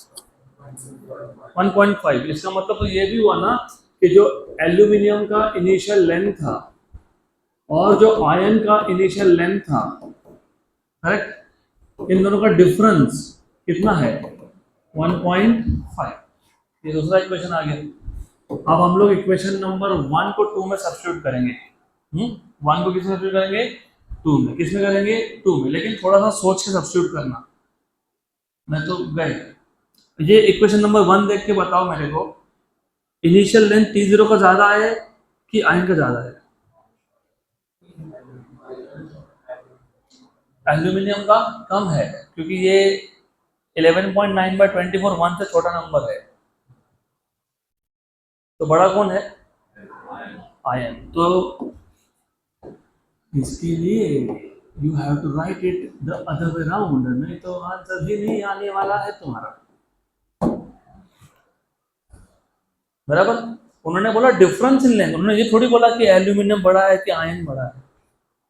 1.5। इसका मतलब तो ये भी हुआ ना कि जो एल्यूमिनियम का इनिशियल लेंथ था और जो आयन का इनिशियल लेंथ था, करेक्ट, इन दोनों का डिफरेंस कितना है? 1.5। ये दूसरा इक्वेशन आ गया। अब हम लोग इक्वेशन नंबर 1 को 2 में सब्स्टिट्यूट करेंगे। 1 को किस में सब्स्टिट्यूट करेंगे? 2 में। किस में करेंगे? 2 में। लेकिन थोड़ा सा सोच के सब्स्टिट्यूट करना, मैं तो गए। ये इक्वेशन नंबर 1 देख के बताओ मेरे को, इनिशियल लेंथ T0 का ज्यादा है कि आयन का ज्यादा है? एल्यूमिनियम का कम है, क्योंकि ये 11.9 बाय 24 1 से छोटा नंबर है। तो बड़ा कौन है? आयन। तो इसके लिए you have to write it the other way round, नहीं तो आंसर भी नहीं आने वाला है तुम्हारा। बराबर। उन्होंने बोला डिफरेंस इन लेंथ, उन्होंने ये थोड़ी बोला कि एल्यूमिनियम बड़ा है कि आयन बड़ा है,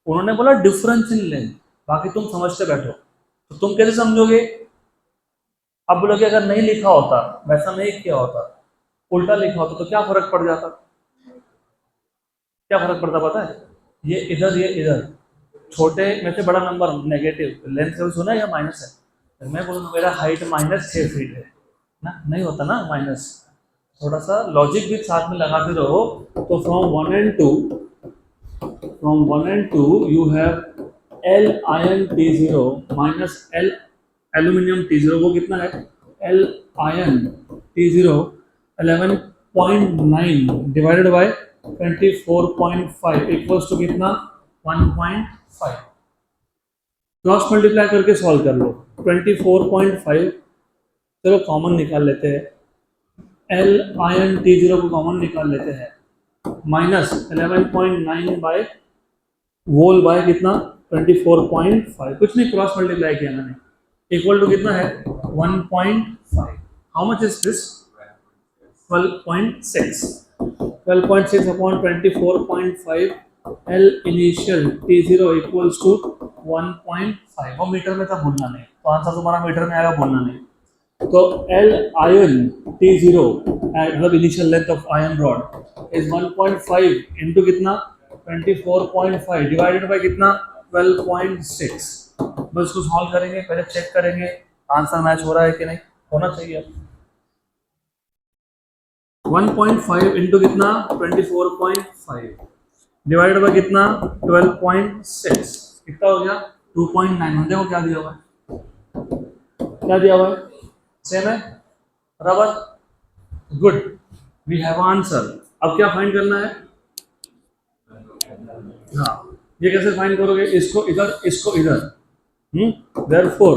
उन्होंने बोला डिफरेंस इन लेंथ। बाकी तुम समझते बैठो। तो तुम कैसे समझोगे? अब बोलोगे अगर नहीं लिखा होता, वैसा नहीं किया होता, उल्टा लिखा होता, तो क्या फर्क पड़ जाता? क्या फर्क पड़ता पता है? ये इधर, ये इधर, छोटे में से बड़ा नंबर नेगेटिव लेंथ कभी सुना है या माइनस है? मैं बोलूँ मेरा हाइट -6 फीट है ना, नहीं होता ना माइनस। थोड़ा सा लॉजिक भी साथ में लगाते रहो। तो from 1 and 2 you have L ion T0 minus L aluminium T0 को कितना है? L ion T0 11.9 divided by 24.5 equals to कितना? 1.5। क्रॉस मल्टीप्लाई करके सॉल्व कर लो। 24.5 चलो कॉमन निकाल लेते हैं, L आयन T0 को कॉमन निकाल लेते हैं, माइनस 11.9 बाय वोल बाय कितना? 24.5। कुछ नहीं, क्रॉस मल्टीप्लाई किया मैंने, इक्वल टू कितना है? 1.5। How much is this? 12.6। 12.6 upon 24.5 L initial T0 equals to 1.5। वो मीटर में था, भूलना नहीं। तो आंसर तुम्हारा मीटर में आएगा, भूलना नहीं। तो L आयन T0 मतलब initial length of ion rod is 1.5 into कितना? 24.5 डिवाइडेड बाय कितना? 12.6। बस इसको सॉल्व करेंगे, पहले चेक करेंगे आंसर मैच हो रहा है कि नहीं, होना चाहिए। 1.5 इंटू कितना? 24.5 डिवाइडेड बाय कितना? 12.6, कितना हो गया? 2.9। देखो क्या दिया हुआ है, क्या दिया हुआ है? सेम है, बराबर, गुड, वी हैव आंसर। अब क्या फाइंड करना है? हाँ, ये कैसे फाइंड करोगे? इसको इधर, इसको इधर। Therefore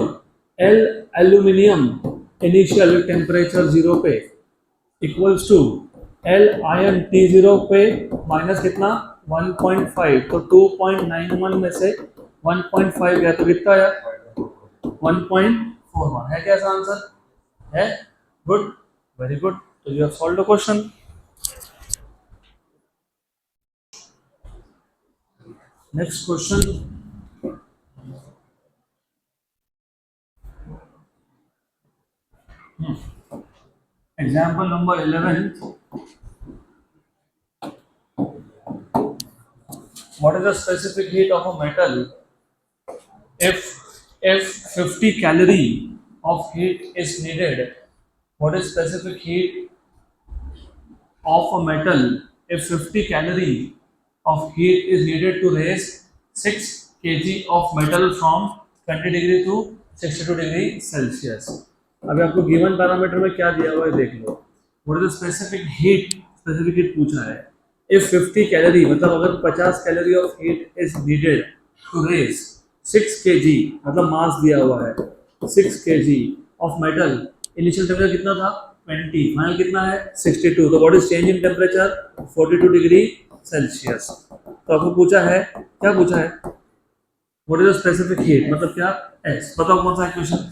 L aluminium initial temperature 0 पे equals to L ion T0 पे माइनस कितना? 1.5। तो 2.91 में से 1.5 गया तो कितना आया? 1.41 है। कैसा आंसर है? Good, very good. तो you have solved the question. Next question, example number 11। What is the specific heat of a metal if 50 calorie of heat is needed? What is specific heat of a metal if 50 calorie of heat is needed to raise 6 kg of metal from 20 degree to 62 degree Celsius? अभी आपको given parameter में क्या दिया हुआ है देख लो। What is the specific heat? Specific heat पूछा है। If 50 कैलोरी मतलब अगर 50 calorie of heat is needed to raise 6 kg, मतलब मास दिया हुआ है 6 kg of metal, initial temperature कितना था? 20, फाइनल कितना है? 62। तो what is change in temperature? 42 degree Celsius. तो आपको पूछा है, क्या पूछा है? What is the specific heat, मतलब क्या? एस। बताओ कौन सा equation?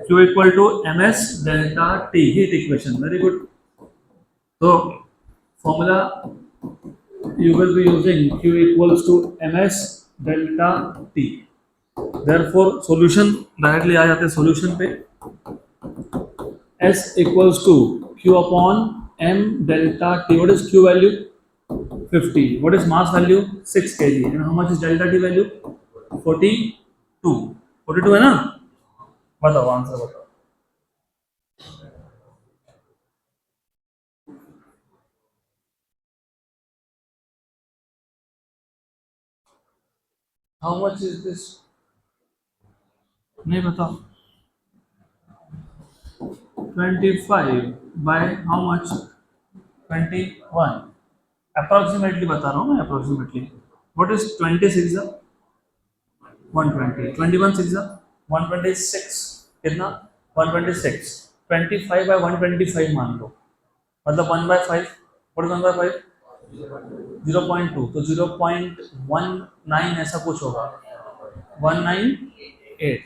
Q equal to ms delta T, heat equation. Very good. तो formula you will be using Q equals to ms delta T. Therefore solution directly आ जाते हैं solution पे। S equals to Q upon M delta T. What is Q value? 50. What is mass value? 6 kg. And how much is delta T value? 42. 42 है ना? बताओ answer बताओ। How much is this? नहीं बताओ। 25 by how much? 21. Approximately बता रहा हूँ मैं approximately. What is 26? 120. 21 6 126 कितना? 126. 25 by 125 मान लो, मतलब 1/5। What is 1/5? 0.2, तो 0.19 ऐसा कुछ होगा। 198,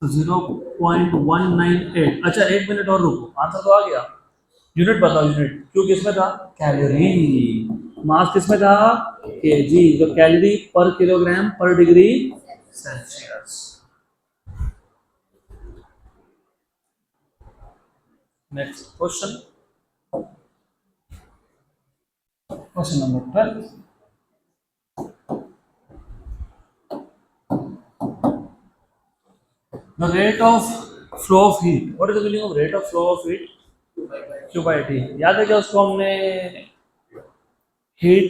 तो 0.198। अच्छा एक मिनट और रुको, आंसर तो आ गया। यूनिट बताओ, यूनिट क्यों किस में था? कैलोरी। मास किस में था? केजी। तो कैलोरी पर किलोग्राम पर degree Celsius. Next question, question number 12। The rate of flow of heat. What is the meaning of rate of flow of heat? Q by T। याद है क्या उसको हमने हीट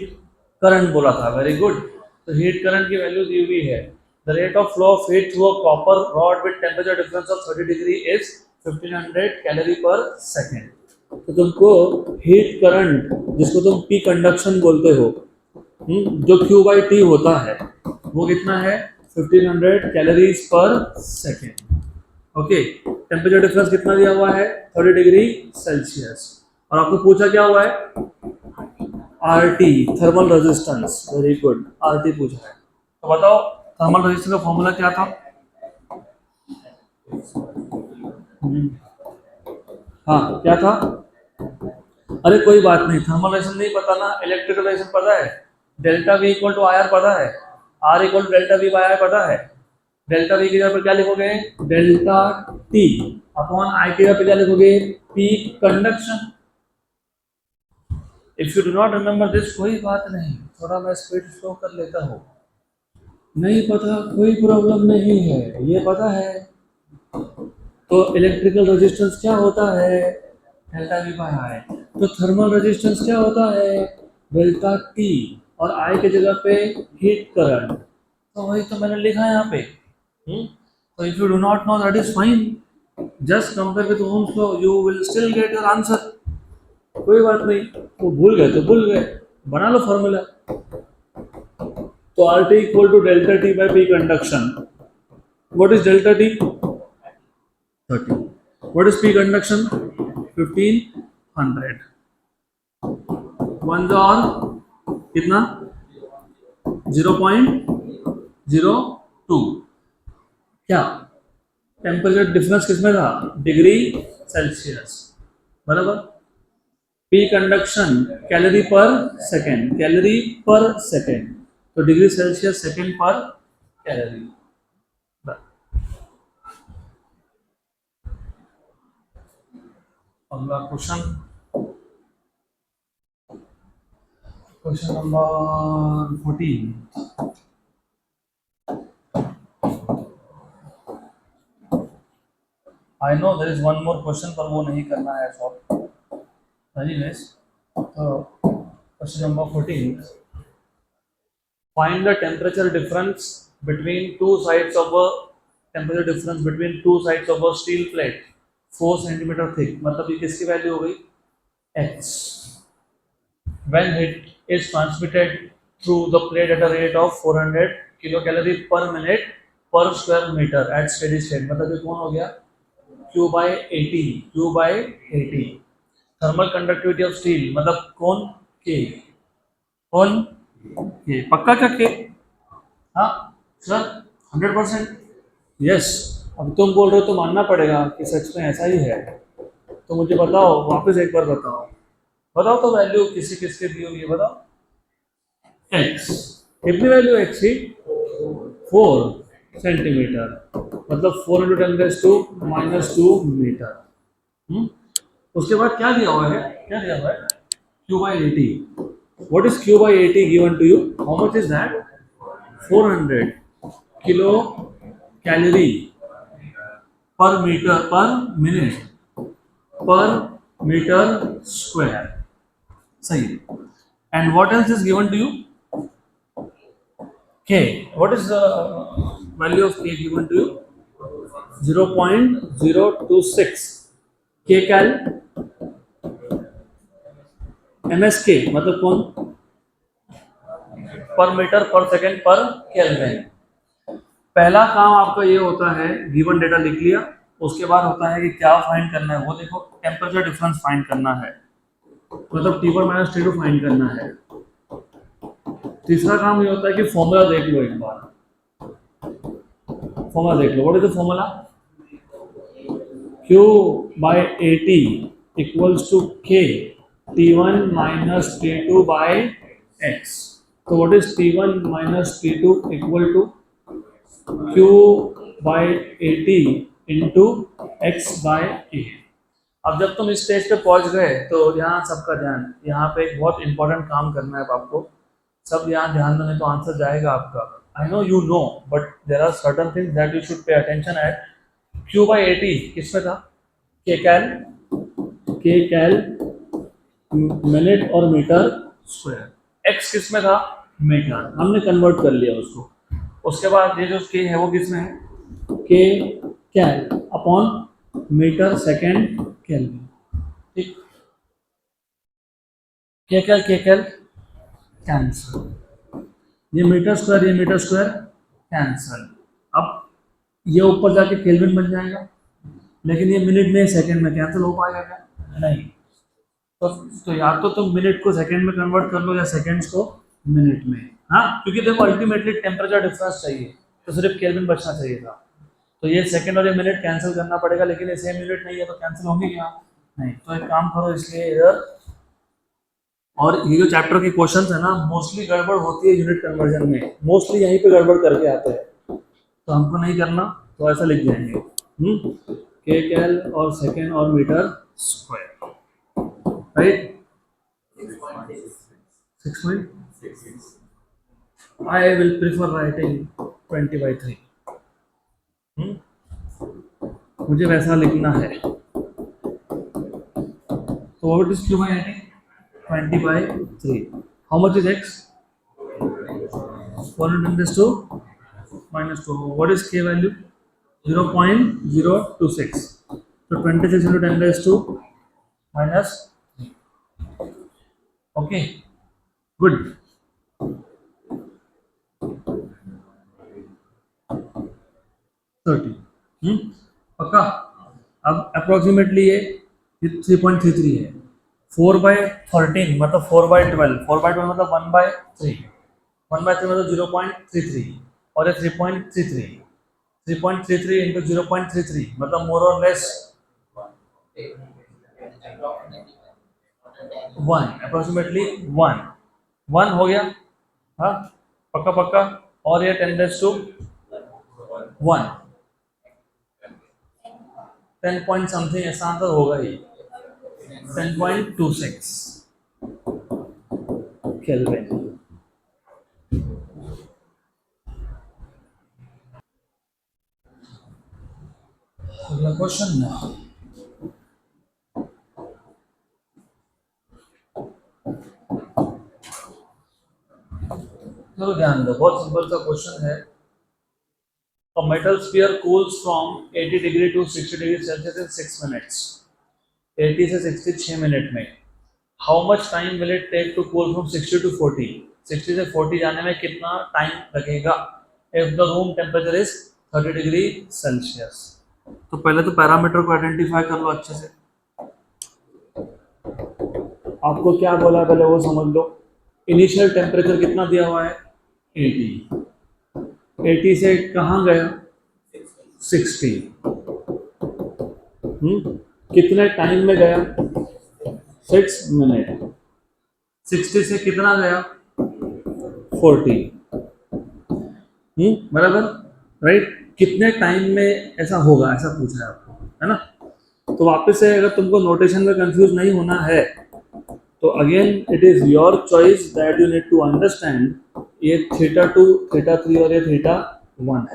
करंट बोला था? Very good. तो हीट करंट की value दी हुई है। The rate of flow of heat through a copper rod with temperature difference of 30 degree is 1500 calorie per second. तो तुमको हीट करंट, जिसको तुम पी कंडक्शन बोलते हो, जो Q बाई टी होता है, वो कितना है? 1500 कैलोरीज पर सेकेंड। ओके, टेम्परेचर डिफरेंस कितना दिया हुआ है? 30 डिग्री सेल्सियस। और आपको पूछा क्या हुआ है? RT, thermal resistance. Very good, RT पूछा है। तो बताओ थर्मल रेजिस्टेंस का फॉर्मूला क्या था? हाँ क्या था? अरे कोई बात नहीं, थर्मल रेजिस्टेंस नहीं पता ना, इलेक्ट्रिकल रेजिस्टेंस पता है। Delta V equal to I R पता है, R equal to delta V by R पता है। डेल्टा वी की जगह पर क्या लिखोगे? डेल्टा टी अपॉन आई की जगह पर क्या लिखोगे? P conduction. If you do not remember this, कोई बात नहीं, थोड़ा मैं स्पीड स्लो कर लेता हूँ। नहीं पता कोई प्रॉब्लम नहीं है, ये पता है। तो इलेक्ट्रिकल रेजिस्टेंस क्या होता है? डेल्टा वी बाय आई। तो थर्मल रेजिस्टेंस क्या होता है? डेल्टा टी, और आई के जगह पे हीट करंट। तो वही तो मैंने लिखा है यहाँ पे। तो if you do not know that is fine, just compare with Ohm's law, you will still get your answer. कोई बात नहीं, वो भूल गए तो भूल गए, बना लो फॉर्मूला। तो R T equal to delta T by P conduction. What is delta T? 30। What is P conduction? 1500। One और कितना? 0.02। क्या टेम्परेचर डिफरेंस किसमें था? डिग्री सेल्सियस, बराबर। P conduction calorie per second, calorie per second, तो degree Celsius second per calorie. अगला question, question number 14। I know there is one more question, पर वो नहीं करना है सॉल्व। एनीवेज, तो question number 14, find the temperature difference between two sides of a temperature difference between two sides of a steel plate 4 centimeter thick। मतलब ये किसकी value हो गई? x। when heat is transmitted through the plate at a rate of 400 kilocalorie per minute per square meter at steady state। मतलब ये कौन हो गया? Q by 80, Q by 80। Thermal conductivity of steel, मतलब कौन? K। कौन? K। पक्का क्या K? हाँ सर, 100%। यस। अब तुम बोल रहे हो तो मानना पड़ेगा कि सच में ऐसा ही है। तो मुझे बताओ, वापस एक बार बताओ, बताओ तो वैल्यू किसी किसके दी हुई है, बताओ। x कितनी वैल्यू एक्स की? 4 सेंटीमीटर, मतलब 4 इंटू 10⁻⁻² मीटर। उसके बाद क्या दिया हुआ है? क्या दिया हुआ है? Q/80. What is Q/80 given to you? How much is that? 400 kilo calorie per metre per minute per metre square. सही। And what else is given to you? K. What is the value of K given to you? 0.026 K cal MSK, मतलब कौन? पर metre पर second पर kelvin. पहला काम आपका ये होता है, गिवन डेटा लिख लिया, उसके बाद होता है कि क्या फाइंड करना है, वो देखो टेम्परेचर डिफरेंस फाइंड करना है, मतलब T1 - T2 फाइंड करना है। तीसरा काम ये होता है कि फॉर्मूला देख लो, एक बार फॉर्मूला देख लो। What is the formula? Q/80 equals to K T1 - T2 by X। तो what is T1 - T2 equal to Q/80 into X/A। अब जब तुम इस स्टेज पे पहुंच गए तो यहाँ सबका ध्यान, यहाँ पे एक बहुत इंपॉर्टेंट काम करना है आपको। सब यहाँ ध्यान देने तो आंसर जाएगा आपका। I know you know, but there are certain things that you should pay attention at. Q/80 किसमें था? K कैल मिनट और मीटर स्क्वायर। X किसमें था? मीटर। हमने कन्वर्ट कर लिया उसको। उसके बाद ये जो K है वो किसमें है? K कैल अपॉन मीटर सेकेंड केल्विन। ठीक, K कैल कैंसल, ये मीटर स्क्वायर कैंसल। अब ये ऊपर जाके केल्विन बन जाएगा, लेकिन ये मिनट में सेकंड में कैंसिल हो पाएगा क्या? नहीं। तो या तो तुम मिनट को सेकंड में कन्वर्ट कर लो या सेकंड्स को मिनट में। हाँ, क्योंकि देखो अल्टीमेटली टेम्परेचर डिफरेंस चाहिए, तो सिर्फ केल्विन बचना चाहिए था। तो ये सेकंड और ये मिनट कैंसिल करना पड़ेगा, लेकिन ये सेम यूनिट नहीं है तो कैंसिल होंगे क्या? नहीं। तो एक काम करो, इसलिए इधर, और ये जो चैप्टर के क्वेश्चंस है ना, मोस्टली गड़बड़ होती है यूनिट कन्वर्जन में, मोस्टली यहीं पे गड़बड़ करके आते हैं, तो हमको नहीं करना, तो ऐसा लिख जाएंगे K कैल और सेकेंड और metre square, right? 6.6। I will prefer writing 20/3। मुझे वैसा लिखना है। So what is Q/80? 20/3। How much is X? 110⁻²। What is K value? 0.026। So 26 into 10⁻⁻3। Okay, good। 30। पक्का? अब अप्रोक्सीमेटली ये 3.33 है। 4/13 मतलब 4/12, 4/12 मतलब 1/3, 1/3 मतलब 0.33, और ये 3.33 इंटू 0.33 मतलब मोर और लेस 1, अप्रोक्सीमेटली 1 हो गया। हाँ, पक्का पक्का। और ये 10⁻1, 10 पॉइंट समथिंग ऐसा आंसर होगा ही, 10.26 केल्विन। अगला क्वेश्चन ना, चलो ध्यान दो, बहुत सिंपल सा क्वेश्चन है। A metal sphere cools from 80 degree to 60 degree Celsius in 6 minutes। 80 से 60 6 मिनट में। How much time will it take to cool from 60 to 40? 60 से 40 जाने में कितना टाइम लगेगा if the room temperature is 30 degree Celsius? तो पहले तो पैरामीटर को आइडेंटिफाई कर लो अच्छे से। आपको क्या बोला पहले वो समझ लो। इनिशियल टेम्परेचर कितना दिया हुआ है? 80। 80 से कहाँ गया? 60। कितने टाइम में गया? 6 मिनट। 60 से कितना गया? 40। बराबर, राइट। कितने टाइम में ऐसा होगा, ऐसा पूछा है आपको, है ना। तो वापस से अगर तुमको नोटेशन में कंफ्यूज नहीं होना है तो again it is your choice that you need to understand ये थीटा 2 थीटा 3 और ये थीटा 1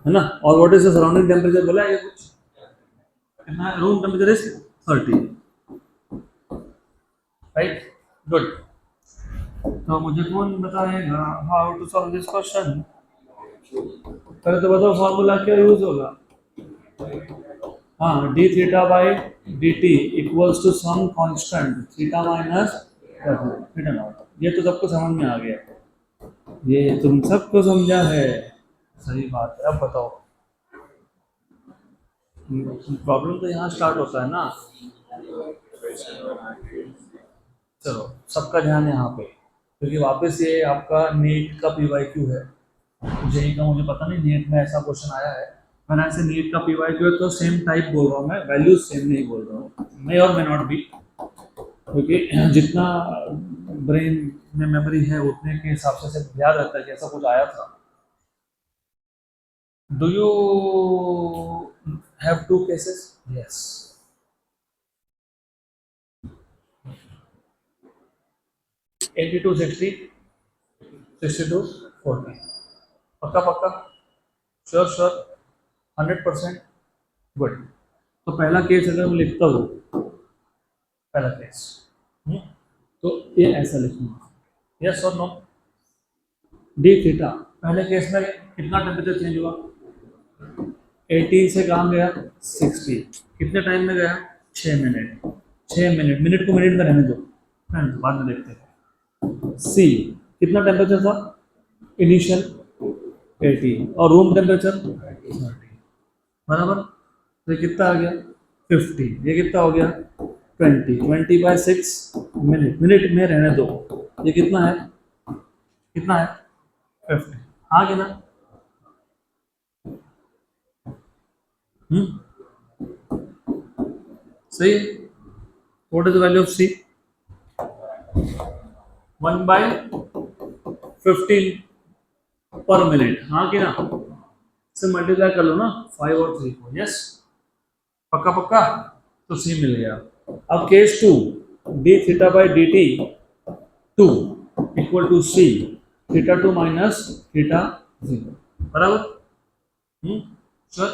है ना। और what is the surrounding temperature बोला है, ये कुछ कितना room temperature is 30, right, good. तो मुझे कौन बताएगा how to solve this question. पहले तो बताओ फॉर्मूला क्या यूज होगा। हाँ, D theta by D T equals to some constant theta minus theta not. ये तो सबको समझ में आ गया, ये तुम सबको समझा है, सही बात है। अब बताओ, प्रॉब्लम तो यहाँ स्टार्ट होता है ना। चलो सबका ध्यान यहाँ पे, क्योंकि वापस ये आपका नीट का पीवाईक्यू है। जेई का मुझे पता नहीं, नीट में ऐसा क्वेश्चन आया है। मैंने ऐसे नीट का पीवाईक्यू है तो सेम टाइप बोल रहा हूँ मैं, वैल्यूज सेम नहीं बोल रहा हूँ, मे और मे नॉट बी, क्योंकि जितना ब्रेन में मेमोरी है उतने के हिसाब से सिर्फ याद रहता है कि ऐसा कुछ आया था। Do you have two cases? Yes. 82 60 62 40, पक्का पक्का, श्योर श्योर, 100%, गुड। तो पहला केस अगर मैं लिखता हूँ, पहला केस, तो ये ऐसा लिखूंगा, यस और नो। डी थीटा, पहले केस में कितना टेम्परेचर चेंज हुआ, 18 से कहाँ गया 60, कितने टाइम में गया 6 मिनट, 6 मिनट, मिनट को मिनट में रहने दो, बाद में देखते हैं। सी, कितना टेम्परेचर था इनिशियल 18 और रूम टेम्परेचर 30, बराबर। तो ये कितना आ गया 50, ये कितना हो गया 20/6 मिनट, मिनट में रहने दो, ये कितना है, कितना है 50, हाँ कि ना। सही है। What is the value of C, 1/15 per minute, हाँ कि ना। से मल्टीप्लाई कर लो ना, 5 और 3 को, यस, पक्का पक्का। तो सी मिल गया। अब case 2, D theta by D T 2 equal to C theta 2 minus theta 0, बराबर। सर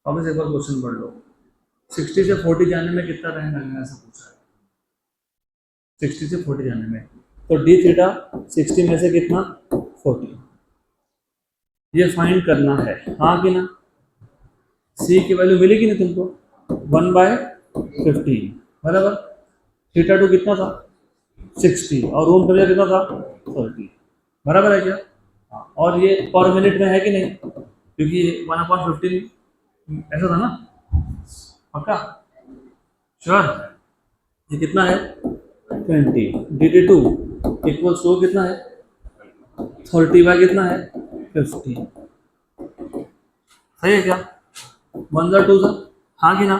अब इस एक बार क्वेश्चन पढ़ लो, 60 से 40 जाने में कितना टाइम लगेगा, ऐसा पूछा है, 60 से 40 जाने में। तो डी थीटा 60 में से कितना 40, ये फाइंड करना है, हाँ कि ना। सी की वैल्यू मिलेगी नहीं तुमको, 1/15, बराबर। थीटा 2 कितना था 60 और रूम टेम्परेचर कितना था 30, बराबर है क्या। हाँ, और ये पर मिनट में है कि नहीं, क्योंकि 1/15 ऐसा था ना, पक्का श्योर। ये कितना है 20, dt2 इक्वल्स टू कितना है 30 बाय कितना है 50, सही है क्या। 1 जा 2 जा, हाँ कि ना,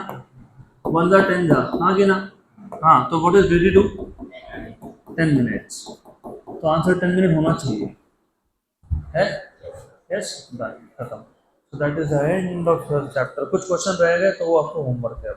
1 जा 10 जा, हाँ कि ना। हाँ, तो व्हाट इज dt2 10 मिनट्स, तो आंसर 10 मिनट होना चाहिए, है, यस, डन, खत्म। So that is the end of your chapter. कुछ क्वेश्चन रह गए तो वो आपको होमवर्क है।